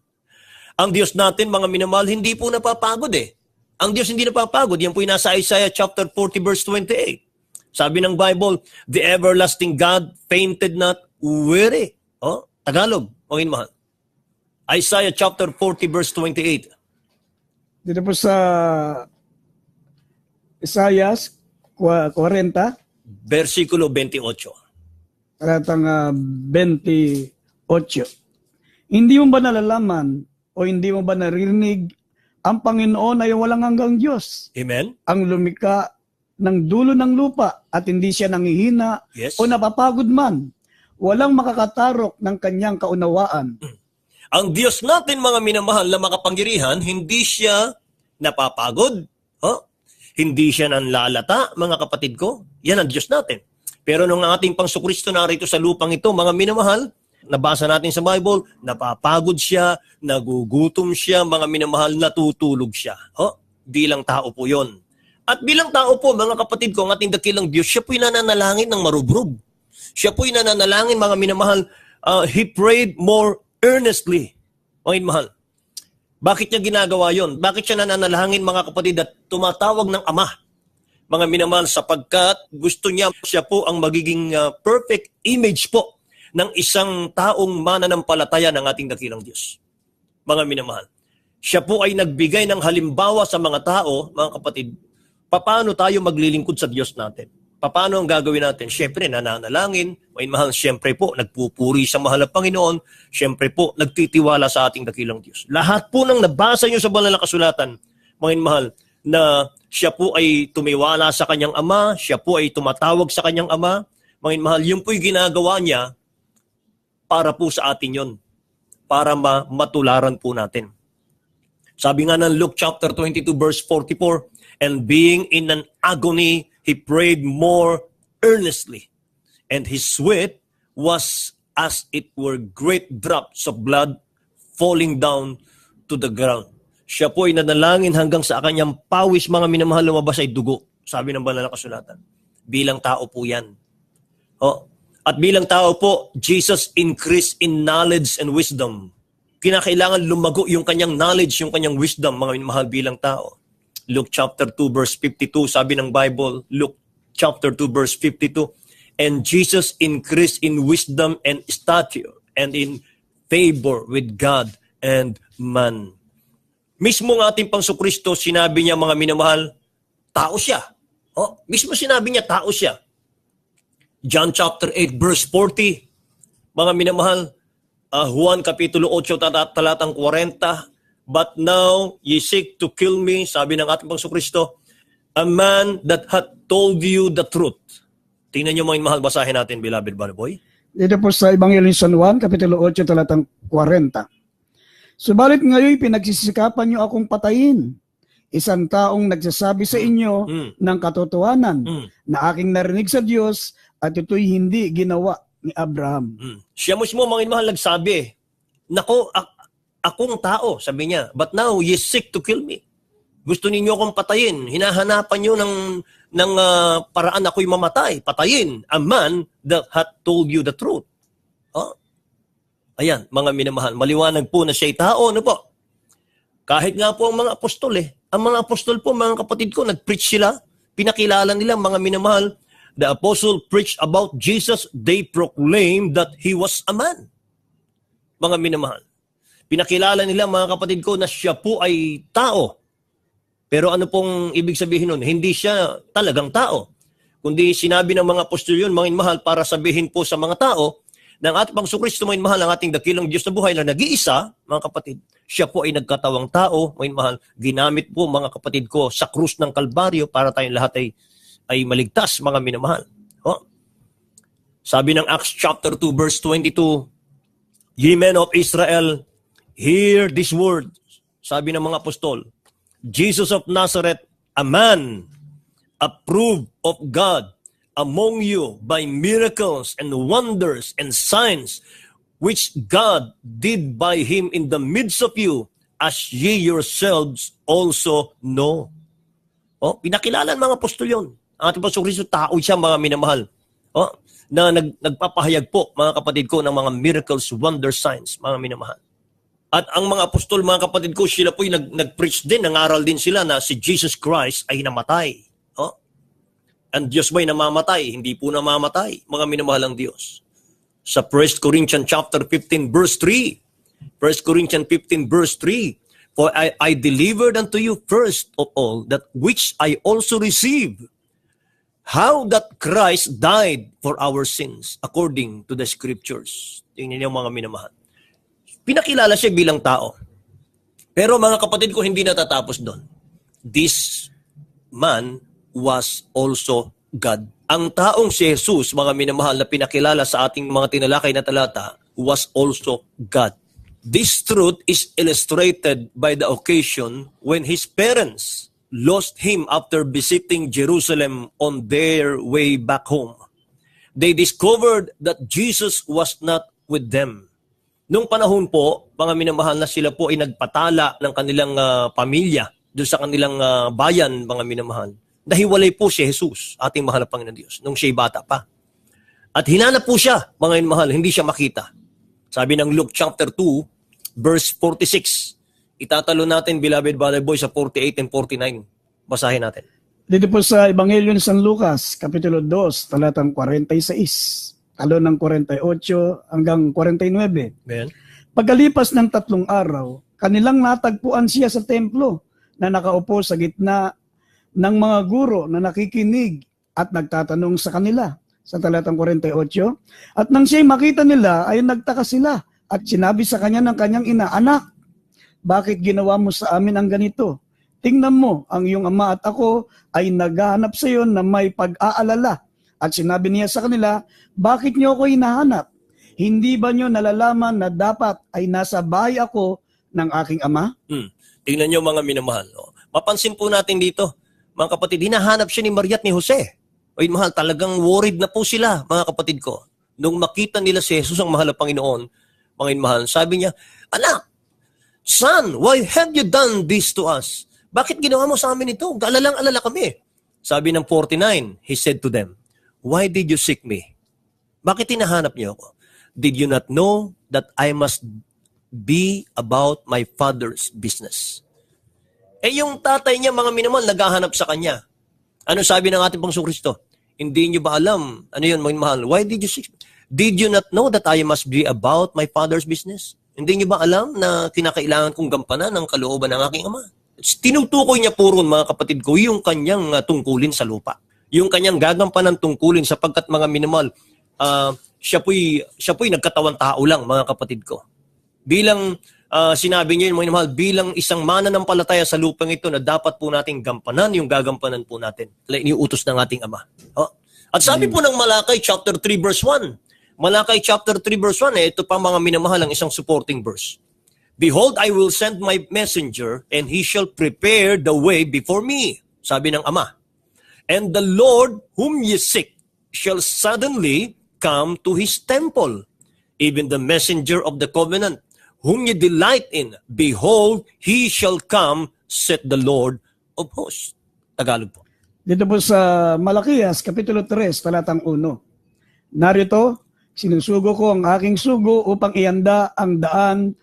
Ang Diyos natin, mga minamahal, hindi po napapagod eh. Ang Diyos hindi napapagod. Yan po yung nasa Isaiah chapter 40 verse 28. Sabi ng Bible, the everlasting God fainted not, weary. Tagalog, mga minamahal. Isaiah chapter 40 verse 28. Dito po sa Isaiah 40, versikulo 28. talatang 28. Hindi mo ba nalalaman o hindi mo ba naririnig ang Panginoon ay walang hanggang Diyos? Amen? Ang lumika ng dulo ng lupa at hindi siya nangihina Yes. o napapagod man. Walang makakatarok ng kanyang kaunawaan. Ang Diyos natin, mga minamahal na makapangyarihan, hindi siya napapagod. Hindi siya nanlalata, mga kapatid ko. Yan ang Diyos natin. Pero nung ating Pangsukristo narito sa lupang ito, mga minamahal, nabasa natin sa Bible, napapagod siya, nagugutom siya, mga minamahal, natutulog siya. Bilang tao po yon. At bilang tao po, mga kapatid ko, ang ating dakilang Diyos, siya po'y nananalangin ng marubrub. Siya po'y nananalangin, mga minamahal, He prayed more earnestly. Mga minamahal. Bakit niya ginagawa yon? Bakit siya nananalangin, mga kapatid, at tumatawag ng Ama? Mga minamahal, sapagkat gusto niya, siya po ang magiging perfect image po ng isang taong mananampalataya ng ating dakilang Diyos. Mga minamahal. Siya po ay nagbigay ng halimbawa sa mga tao, mga kapatid, paano tayo maglilingkod sa Diyos natin. Paano ang gagawin natin? Siyempre, nananalangin. Mga mahal, siyempre po, nagpupuri sa mahal na Panginoon. Siyempre po, nagtitiwala sa ating dakilang Diyos. Lahat po ng nabasa nyo sa banal na kasulatan, mga mahal, na siya po ay tumiwala sa kanyang ama, siya po ay tumatawag sa kanyang ama. Mga mahal, yun po'y ginagawa niya para po sa atin yon, para matularan po natin. Sabi nga ng Luke chapter 22 verse 44, and being in an agony, he prayed more earnestly, and his sweat was as it were great drops of blood falling down to the ground. Siya po ay nanalangin hanggang sa kanyang pawis, mga minamahal, lumabas ay dugo. Sabi ng banal na kasulatan. Bilang tao po yan. At bilang tao po, Jesus increased in knowledge and wisdom. Kinakailangan lumago yung kanyang knowledge, yung kanyang wisdom, mga minamahal, bilang tao. Luke chapter 2 verse 52, sabi ng Bible, Luke chapter 2 verse 52, and Jesus increased in wisdom and stature and in favor with God and man. Mismo ng ating Pangso-Kristo, sinabi niya, mga minamahal, tao siya. Mismo sinabi niya, tao siya. John chapter 8 verse 40, mga minamahal, Juan kapitulo 8 talatang 40, but now ye seek to kill me, sabi ng ating Pangso-Kristo, a man that hath told you the truth. Tingnan niyo, mga mahal, basahin natin, beloved Balaboy. Dito po sa Ebanghelyo ni San Juan, Kapitulo 8, talatang 40. Subalit ngayon pinagsisikapan niyo akong patayin. Isang taong nagsasabi sa inyo ng katotohanan na aking narinig sa Diyos at ito'y hindi ginawa ni Abraham. Siya mismo, mga mahal, nagsabi, nako, akong tao, sabi niya, but now ye seek to kill me. Gusto ninyo akong patayin. Hinahanapan niyo ng paraan ako'y mamatay. Patayin a man that hath told you the truth. Ayan, mga minamahal, maliwanag po na siya'y tao, ano po? Kahit nga po ang mga apostol ang mga apostol po, mga kapatid ko, nag-preach sila, pinakilala nila, mga minamahal, the apostle preached about Jesus, they proclaimed that he was a man. Mga minamahal. Pinakilala nila, mga kapatid ko, na siya po ay tao. Pero ano pong ibig sabihin nun? Hindi siya talagang tao. Kundi sinabi ng mga apostol yun, mga minamahal, para sabihin po sa mga tao, ng ating Pangso-Kristo, mga mahal, ang ating dakilang Diyos na buhay na nag-iisa, mga kapatid, siya po ay nagkatawang tao, mga mahal, ginamit po, mga kapatid ko, sa krus ng Kalbaryo para tayong lahat ay maligtas, mga minamahal. Sabi ng Acts chapter 2 verse 22, ye men of Israel, hear this word. Sabi ng mga apostol, Jesus of Nazareth, a man approved of God among you by miracles and wonders and signs which God did by him in the midst of you, as ye yourselves also know. Pinakilala ng mga apostol yun. Ang ating Pangso-Kristo, tao siya, mga minamahal. Na nagpapahayag po, mga kapatid ko, ng mga miracles, wonders, signs, mga minamahal. At ang mga apostol, mga kapatid ko, sila po'y nag-preach din, nangaral din sila na si Jesus Christ ay namatay. Ang Diyos ba'y namamatay? Hindi po namamatay, mga minamahalang Diyos. Sa 1 Corinthians chapter 15 verse 3, 1 Corinthians 15 verse 3, for I delivered unto you first of all that which I also received, how that Christ died for our sins according to the scriptures. Tingnan niyo, mga minamahal. Pinakilala siya bilang tao. Pero mga kapatid ko, hindi natatapos doon. This man was also God. Ang taong si Jesus, mga minamahal, na pinakilala sa ating mga tinalakay na talata, was also God. This truth is illustrated by the occasion when his parents lost him after visiting Jerusalem on their way back home. They discovered that Jesus was not with them. Nung panahon po, mga minamahal, na sila po ay nagpatala ng kanilang pamilya doon sa kanilang bayan, mga minamahal. Nahiwalay po si Jesus, ating mahal na Panginoon Diyos, nung siya'y bata pa. At hinanap po siya, mga minamahal, hindi siya makita. Sabi ng Luke chapter 2, verse 46. Itatalo natin, beloved brother boy, sa 48 and 49. Basahin natin. Dito po sa Ebanghelyo ni San Lucas, Kapitulo 2, talatang 46. Talo ng 48 hanggang 49. Amen. Pagkalipas ng 3 araw, kanilang natagpuan siya sa templo na nakaupo sa gitna ng mga guro na nakikinig at nagtatanong sa kanila sa talatang 48. At nang siya'y makita nila ay nagtaka sila at sinabi sa kanya ng kanyang ina, "Anak, bakit ginawa mo sa amin ang ganito? Tingnan mo, ang iyong ama at ako ay naghahanap sa iyo na may pag-aalala." At sinabi niya sa kanila, "Bakit niyo ako hinahanap? Hindi ba niyo nalalaman na dapat ay nasa bahay ako ng aking ama?" Tingnan nyo mga minamahal. Mapansin po natin dito, mga kapatid, hinahanap siya ni Maria at ni Jose. Ay mahal, talagang worried na po sila, mga kapatid ko. Nung makita nila si Jesus ang mahal na Panginoon, mga mahal, sabi niya, "Anak, son, why have you done this to us?" Bakit ginawa mo sa amin ito? Alalang-alala kami. Sabi ng 49, he said to them, "Why did you seek me?" Bakit hinahanap niyo ako? Did you not know that I must be about my Father's business? Yung tatay niya, mga minamahal, naghahanap sa kanya. Ano sabi ng ating Panginoong Kristo? Hindi niyo ba alam? Ano yun, mga mahal? Why did you seek me? Did you not know that I must be about my Father's business? Hindi niyo ba alam na kinakailangan kong gampanan ang kalooban ng aking Ama? Tinutukoy niya po ron, mga kapatid ko, yung kanyang tungkulin sa lupa. Yung kanyang gagampanan tungkulin sapagkat mga minamahal, siya po'y nagkatawang tao lang, mga kapatid ko. Bilang sinabi niyo, mga minamahal, bilang isang mananampalataya sa lupang ito na dapat po nating gampanan yung gagampanan po natin. Iniutos ng ating Ama. At sabi po ng Malakay chapter 3 verse 1. Malakay chapter 3 verse 1, ito pa mga minamahal ang isang supporting verse. "Behold, I will send my messenger, and he shall prepare the way before me." Sabi ng Ama. "And the Lord whom ye seek shall suddenly come to his temple. Even the messenger of the covenant, whom ye delight in, behold, he shall come, saith the Lord of hosts." Tagalog po. Dito po sa Malakias, Kapitulo 3, talatang 1. "Narito, sinusugo ko ang aking sugo upang ianda ang daan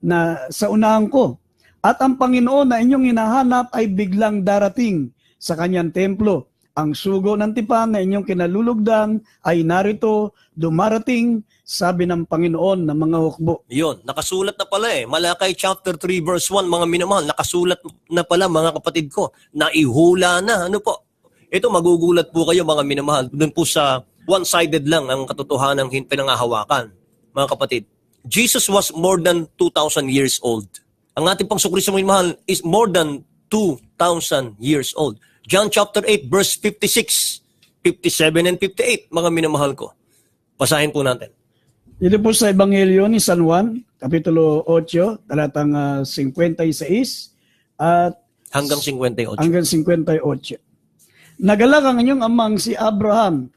na sa unahan ko. At ang Panginoon na inyong hinahanap ay biglang darating sa kanyang templo. Ang sugo ng tipan na inyong kinalulugdan ay narito, dumarating, sabi ng Panginoon ng mga hukbo." Yun, nakasulat na pala Malakay chapter 3 verse 1, mga minamahal, nakasulat na pala, mga kapatid ko. Naihula na, ano po. Ito, magugulat po kayo, mga minamahal. Doon po sa one-sided lang ang katotohanan ng pinangahawakan, mga kapatid. Jesus was more than 2,000 years old. Ang ating pang Kristo, mga minamahal, is more than 2,000 years old. John chapter 8 verse 56, 57 and 58, mga minamahal ko. Basahin po natin. Dito po sa Ebanghelyo ni San Juan, Kapitulo 8, talatang 56 at Hanggang 58. hanggang 58. "Nagalak ang inyong amang si Abraham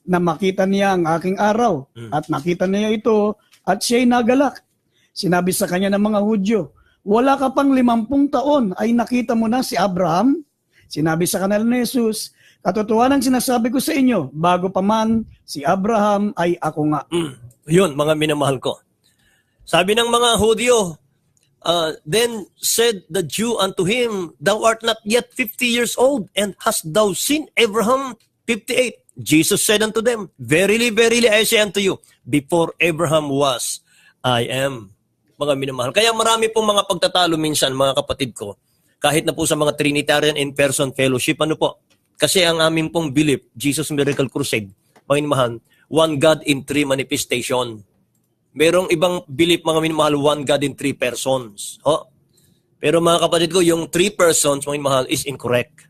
na makita niya ang aking araw, at nakita niya ito at siya'y nagalak. Sinabi sa kanya ng mga Hudyo, 'Wala ka pang 50 taon ay nakita mo na si Abraham?' Sinabi sa kanila ni Jesus, 'Katotohanan ang sinasabi ko sa inyo, bago pa man si Abraham ay ako nga.'" Yun, mga minamahal ko. Sabi ng mga Hudyo, "Then said the Jew unto him, Thou art not yet 50 years old, and hast thou seen Abraham?" 58. Jesus said unto them, "Verily, verily, I say unto you, before Abraham was, I am." Mga minamahal. Kaya marami pong mga pagtatalo minsan, mga kapatid ko, kahit na po sa mga Trinitarian in-person fellowship, ano po? Kasi ang aming pong belief, Jesus Miracle Crusade, mga minamahal, one God in three manifestation. Merong ibang belief, mga minamahal, one God in three persons. Pero mga kapatid ko, yung three persons, mga minamahal, is incorrect.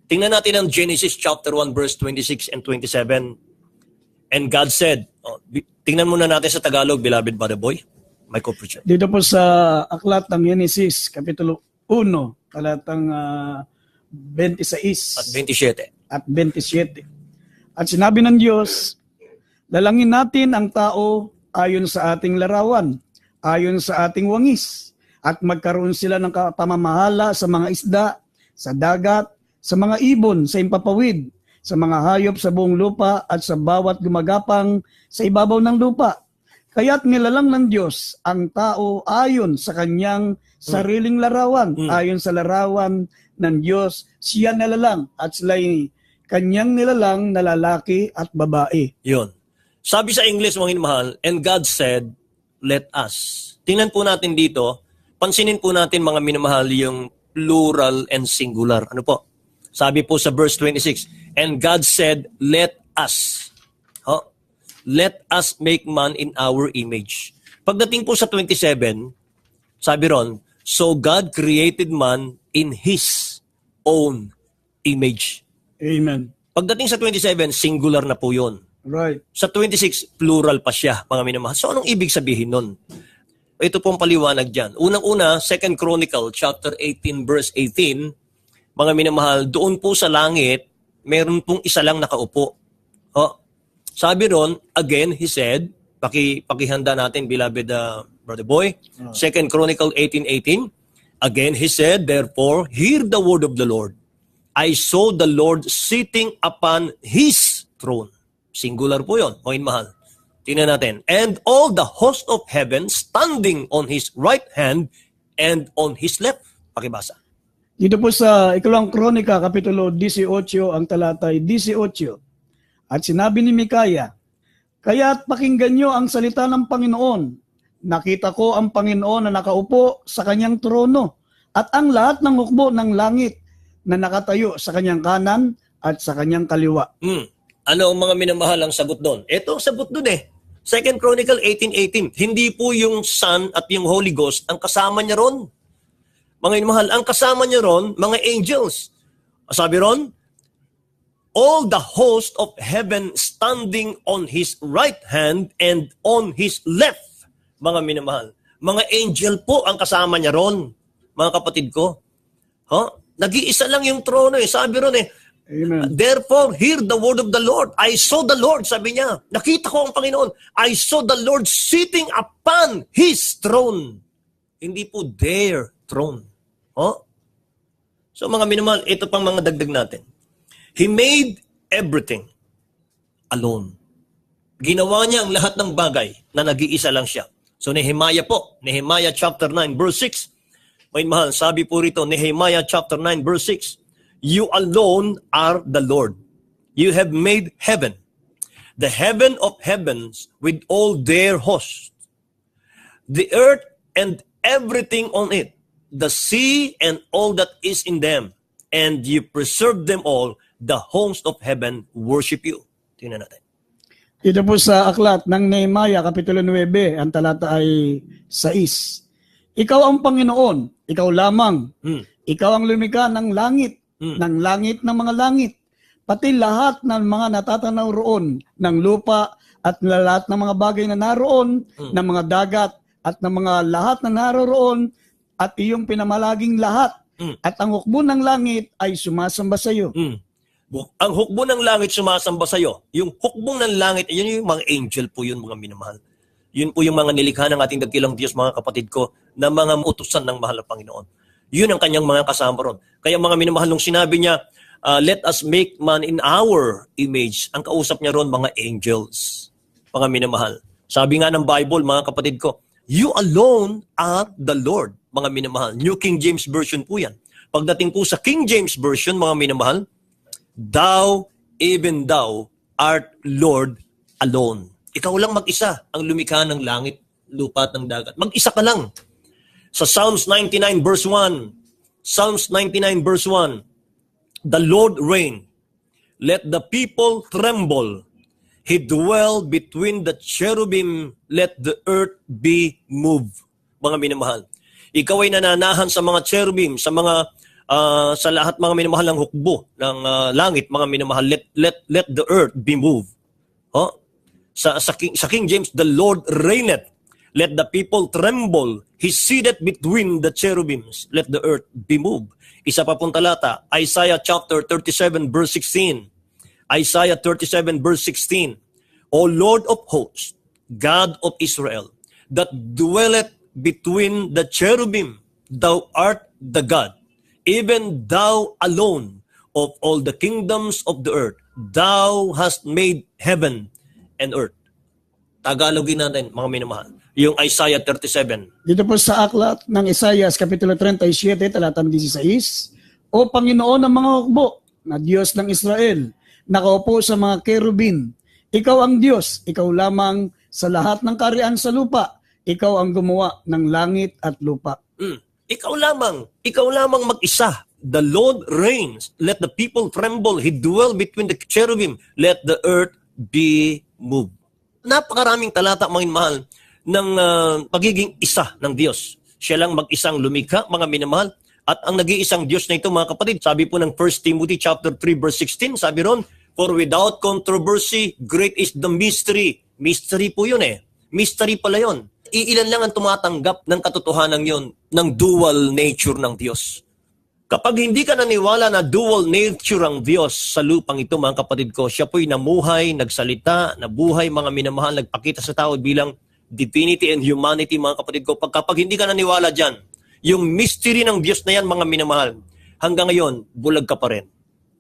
Tingnan natin ang Genesis chapter 1 verse 26 and 27. "And God said," tingnan muna natin sa Tagalog, beloved brother boy, my co-preacher. Dito po sa aklat ng Genesis, Kapitulo 1, talatang 26 At 27. at 27. "At sinabi ng Diyos, dalangin natin ang tao ayon sa ating larawan, ayon sa ating wangis, at magkaroon sila ng pamamahala sa mga isda, sa dagat, sa mga ibon, sa impapawid, sa mga hayop sa buong lupa, at sa bawat gumagapang sa ibabaw ng lupa. Kaya't nilalang ng Diyos ang tao ayon sa kanyang sariling larawan, ayon sa larawan ng Diyos, siya nilalang, at sila'y kanyang nilalang na lalaki at babae." Yun. Sabi sa English, mga minamahal, "And God said, let us." Tingnan po natin dito, pansinin po natin, mga minamahal, yung plural and singular. Ano po? Sabi po sa verse 26, And God said, let us. Let us make man in our image. Pagdating po sa 27, sabi ron, so God created man in His own image. Amen. Pagdating sa 27, singular na po yun. Right. Sa 26, plural pa siya, mga minamahal. So anong ibig sabihin nun? Ito pong paliwanag dyan. Unang-una, 2 Chronicle, chapter 18, verse 18, mga minamahal, doon po sa langit, meron pong isa lang nakaupo. Sabi ron, again, he said, pakihanda natin, beloved Brother Boy, 2 Chronicle 18:18, again, he said, therefore, hear the word of the Lord. I saw the Lord sitting upon His throne. Singular po yun, mga minamahal. Tingnan natin. And all the host of heaven standing on His right hand and on His left. Pakibasa. Dito po sa Ikalawang Kronika, Kapitulo 18, ang talatay 18. At sinabi ni Mikaya, kaya't pakinggan nyo ang salita ng Panginoon. Nakita ko ang Panginoon na nakaupo sa kanyang trono at ang lahat ng hukbo ng langit na nakatayo sa kanyang kanan at sa kanyang kaliwa. Ano ang mga minamahal ang sagot doon? Ito ang sagot doon 2 Chronicle 18:18. Hindi po yung Son at yung Holy Ghost ang kasama niya ron. Mga minamahal, ang kasama niya ron, mga angels. Sabi ron, all the host of heaven standing on His right hand and on His left. Mga minamahal, mga angel po ang kasama niya ron. Mga kapatid ko. Nag-iisa lang yung trono Sabi ron Amen. therefore, hear the word of the Lord. I saw the Lord, sabi niya. Nakita ko ang Panginoon. I saw the Lord sitting upon His throne. Hindi po their throne. So mga minamahal, ito pang mga dagdag natin. He made everything alone. Ginawa niya ang lahat ng bagay na nag-iisa lang siya. So Nehemiah po, Nehemiah chapter 9 verse 6. May mahal, sabi po rito, Nehemiah chapter 9 verse 6. You alone are the Lord. You have made heaven, the heaven of heavens with all their hosts, the earth and everything on it, the sea and all that is in them, and you preserve them all. The host of heaven worship you. Tingnan natin. Ito po sa aklat ng Nehemiah, Kapitulo 9, ang talata ay 6. Ikaw ang Panginoon, ikaw lamang. Ikaw ang lumikha ng langit ng mga langit, pati lahat ng mga natatanaw roon ng lupa at lahat ng mga bagay na naroon, ng mga dagat at ng mga lahat na naroon at iyong pinamalaging lahat. At ang hukbo ng langit ay sumasamba sa iyo. Ang hukbo ng langit sumasamba sa iyo. Yung hukbong ng langit, yun yung mga angel po yun, mga minamahal. Yun po yung mga nilikha ng ating dakilang Diyos, mga kapatid ko, na mga utusan ng mahal na Panginoon. Yun ang kanyang mga kasama ron. Kaya mga minamahal, nung sinabi niya, let us make man in our image, ang kausap niya ron, mga angels. Mga minamahal. Sabi nga ng Bible, mga kapatid ko, you alone are the Lord, mga minamahal. New King James Version po yan. Pagdating po sa King James Version, mga minamahal, thou, even thou, art Lord alone. Ikaw lang mag-isa ang lumikha ng langit, lupa at ng dagat. Mag-isa ka lang. Sa Psalms 99 verse 1, Psalms 99 verse 1, the Lord reign, let the people tremble. He dwell between the cherubim, let the earth be moved. Mga minamahal. Ikaw ay nananahan sa mga cherubim, sa mga sa lahat mga minamahal ng hukbo ng langit, mga minamahal, let the earth be moved. Sa King James, the Lord reigneth. Let the people tremble. He seated between the cherubims. Let the earth be moved. Isa pa pong talata, Isaiah chapter 37 verse 16. Isaiah 37 verse 16. O Lord of hosts, God of Israel, that dwelleth between the cherubim, thou art the God, even thou alone of all the kingdoms of the earth. Thou hast made heaven and earth. Tagalogin natin, mga minamahal. Yung Isaiah 37. Dito po sa aklat ng Isaiah, Kapitulo 37, talatang 16. O Panginoon ng mga hukbo, na Diyos ng Israel, nakaupo sa mga kerubin. Ikaw ang Diyos, ikaw lamang sa lahat ng kaharian sa lupa. Ikaw ang gumawa ng langit at lupa. Ikaw lamang mag-isa. the Lord reigns. Let the people tremble. He dwell between the cherubim. Let the earth be moved. Napakaraming talata, mga minamahal, ng pagiging isa ng Diyos. Siya lang mag-isang lumikha, mga minamahal. At ang nag-iisang Diyos na ito, mga kapatid, sabi po ng 1 Timothy chapter 3 verse 16, sabi ron, for without controversy, great is the mystery. Mystery po yun eh. Mystery pala yun. Iilan lang ang tumatanggap ng katotohanan yun, ng dual nature ng Diyos. Kapag hindi ka naniwala na dual nature ang Diyos sa lupang ito, mga kapatid ko, siya po'y namuhay, nagsalita, nabuhay, mga minamahal, nagpakita sa tao bilang divinity and humanity, mga kapatid ko. Kapag hindi ka naniwala dyan, yung mystery ng Diyos na yan, mga minamahal, hanggang ngayon, bulag ka pa rin.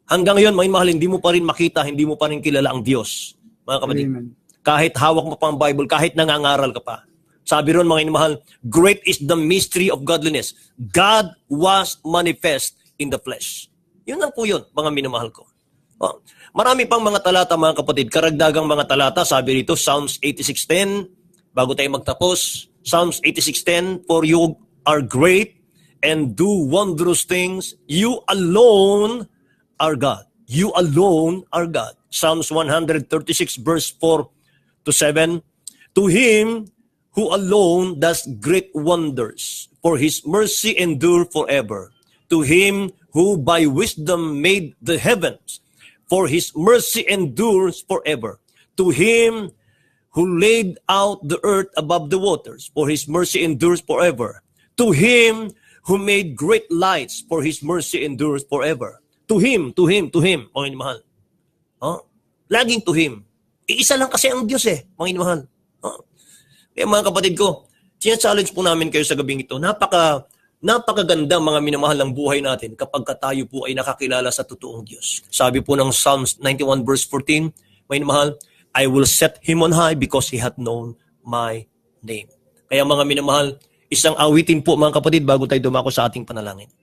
Hanggang ngayon, mga minamahal, hindi mo pa rin makita, hindi mo pa rin kilala ang Diyos, mga kapatid. Amen. Kahit hawak mo pa ang Bible, kahit nangangaral ka pa. Sabi ron, mga minamahal, great is the mystery of godliness. God was manifest in the flesh. Yun lang po yun, mga minamahal ko. Oh, marami pang mga talata, mga kapatid. Karagdagang mga talata, sabi rito, Psalms 86:10, bago tayo magtapos, Psalms 86:10, for you are great and do wondrous things. You alone are God. You alone are God. Psalms 136 verse 4 to 7, to Him who alone does great wonders, for His mercy endure forever. To Him who by wisdom made the heavens, for His mercy endures forever. To Him who laid out the earth above the waters, for His mercy endures forever. To Him who made great lights, for His mercy endures forever. To Him, mga mahal. Laging to Him. Iisa lang kasi ang Diyos eh, mga mahal. Kaya mga kapatid ko, challenge po namin kayo sa gabing ito. Napakaganda, mga minamahal, ng buhay natin kapag tayo po ay nakakilala sa totoong Diyos. Sabi po ng Psalms 91 verse 14, mga minamahal, I will set Him on high because He hath known my name. Kaya mga minamahal, isang awitin po, mga kapatid, bago tayo dumako sa ating panalangin.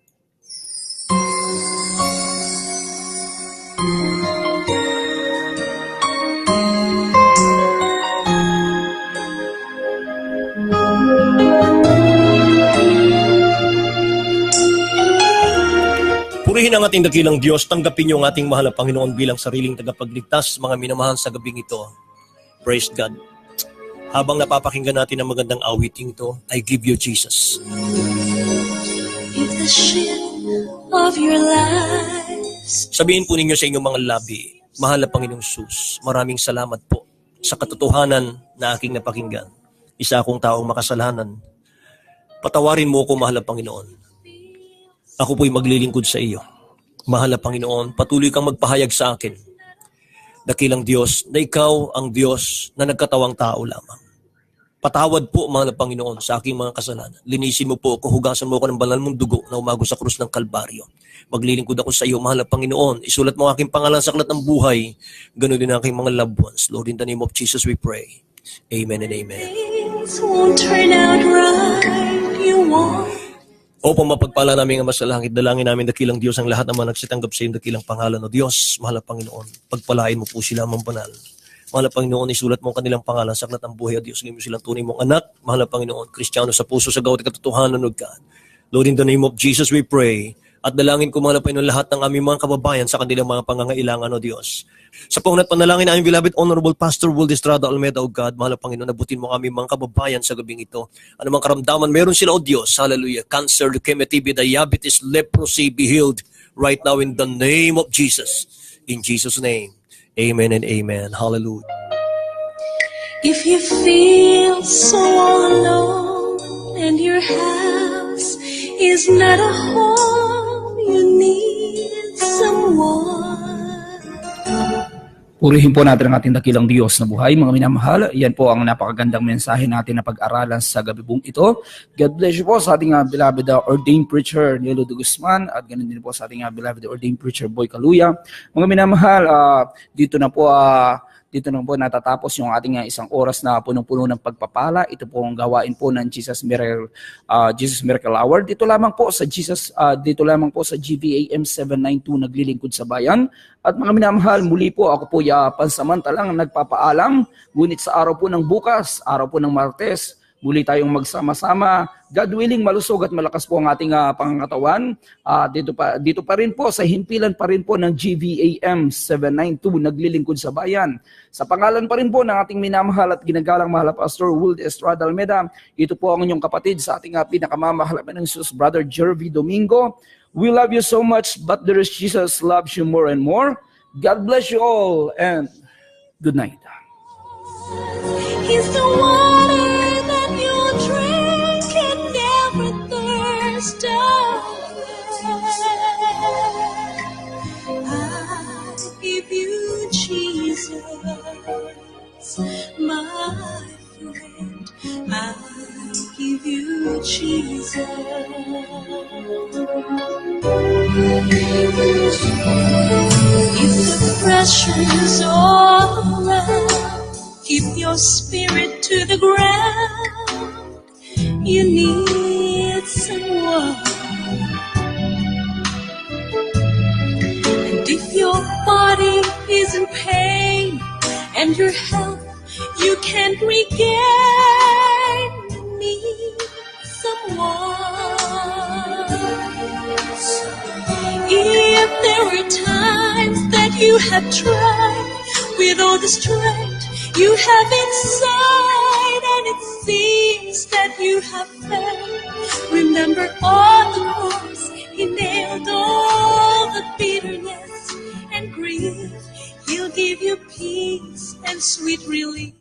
Purihin ang ating dakilang Diyos, tanggapin niyo ang ating mahal na Panginoon bilang sariling tagapagligtas, mga minamahal sa gabing ito. Praise God. Habang napapakinggan natin ang magandang awiting ito, I give you Jesus. If the ship of your lives Sabihin po ninyo sa inyong mga labi, mahal na Panginoong Sus, maraming salamat po sa katotohanan na aking napakinggan. Isa akong taong makasalanan. Patawarin mo ako, mahal na Panginoon. Ako po'y maglilingkod sa iyo. Mahal na Panginoon, patuloy kang magpahayag sa akin. Dakilang Diyos, na ikaw ang Diyos na nagkatawang tao lamang. Patawad po, mahal na Panginoon, sa aking mga kasalanan. Linisin mo po ako, hugasan mo ako ng banal mong dugo na umago sa krus ng Kalbaryo. Maglilingkod ako sa iyo, mahal na Panginoon. Isulat mo ang aking pangalan sa aklat ng buhay. Ganun din ang aking mga loved ones. Lord, in the name of Jesus we pray. Amen and amen. things won't turn out right, you won't. O mapagpala namin ang masalangit, dalangin namin dakilang Diyos ang lahat ng mga nagsitanggap sa iyong dakilang pangalan. O Diyos, mahal na Panginoon, pagpalain mo po sila mang banal. Mahal na Panginoon, isulat mo ang kanilang pangalan sa aklat ng buhay. O Diyos, ngayon mo silang tunay mong anak. Mahal na Panginoon, Kristiyano sa puso, sa gawat at katotohanan, O God. Lord, in the name of Jesus we pray. At dalangin ko, mahal na Panginoon, lahat ng aming mga kababayan sa kanilang mga pangangailangan, O Diyos. Sa pangunat panalangin na aming beloved Honorable Pastor Will Estrada Almeida, O God, mahal na Panginoon, nabutin mo kami mga kababayan sa gabing ito. Ano mang karamdaman meron sila, O Diyos, hallelujah, cancer, leukemia, TB, diabetes, leprosy, be healed right now in the name of Jesus. In Jesus' name, amen and amen. Hallelujah. If you feel so all alone and your house is not a home, you need someone. Purihin po natin ang ating dakilang Diyos na buhay, mga minamahal. Yan po ang napakagandang mensahe natin na pag-aralan sa gabing ito. God bless you po sa ating beloved ordained preacher, Nilo de Guzman, at ganun din po sa ating beloved ordained preacher, Boy Kaluya. Mga minamahal, dito na po natatapos yung ating isang oras na punong-puno ng pagpapala. Ito po ang gawain po ng Jesus Miracle Hour. Dito lamang po sa GVAM 792 naglilingkod sa bayan. At mga minamahal, muli po ako po pansamantalang nagpapaalam. Ngunit sa araw po ng bukas, araw po ng Martes, muli tayong magsama-sama. God willing, malusog at malakas po ang ating pangangatawan. Dito pa rin po, sa himpilan pa rin po ng GVAM 792, naglilingkod sa bayan. Sa pangalan pa rin po ng ating minamahal at ginagalang mahal na Pastor Wilde Estrada Almeda, ito po ang inyong kapatid sa ating pinakamamahal na Jesus, Brother Jervy Domingo. We love you so much, but there is Jesus loves you more and more. God bless you all, and good night. He's the water that you drink and never thirst away. I give you Jesus, my friend. I give you Jesus. If the pressure's all around, keep your spirit to the ground. You need someone. And if your body is in pain and your health you can't regain, you need someone. If there were times that you have tried with all the strength you have inside, and it seems that you have failed, remember on the cross He nailed all the bitterness and grief. He'll give you peace and sweet relief.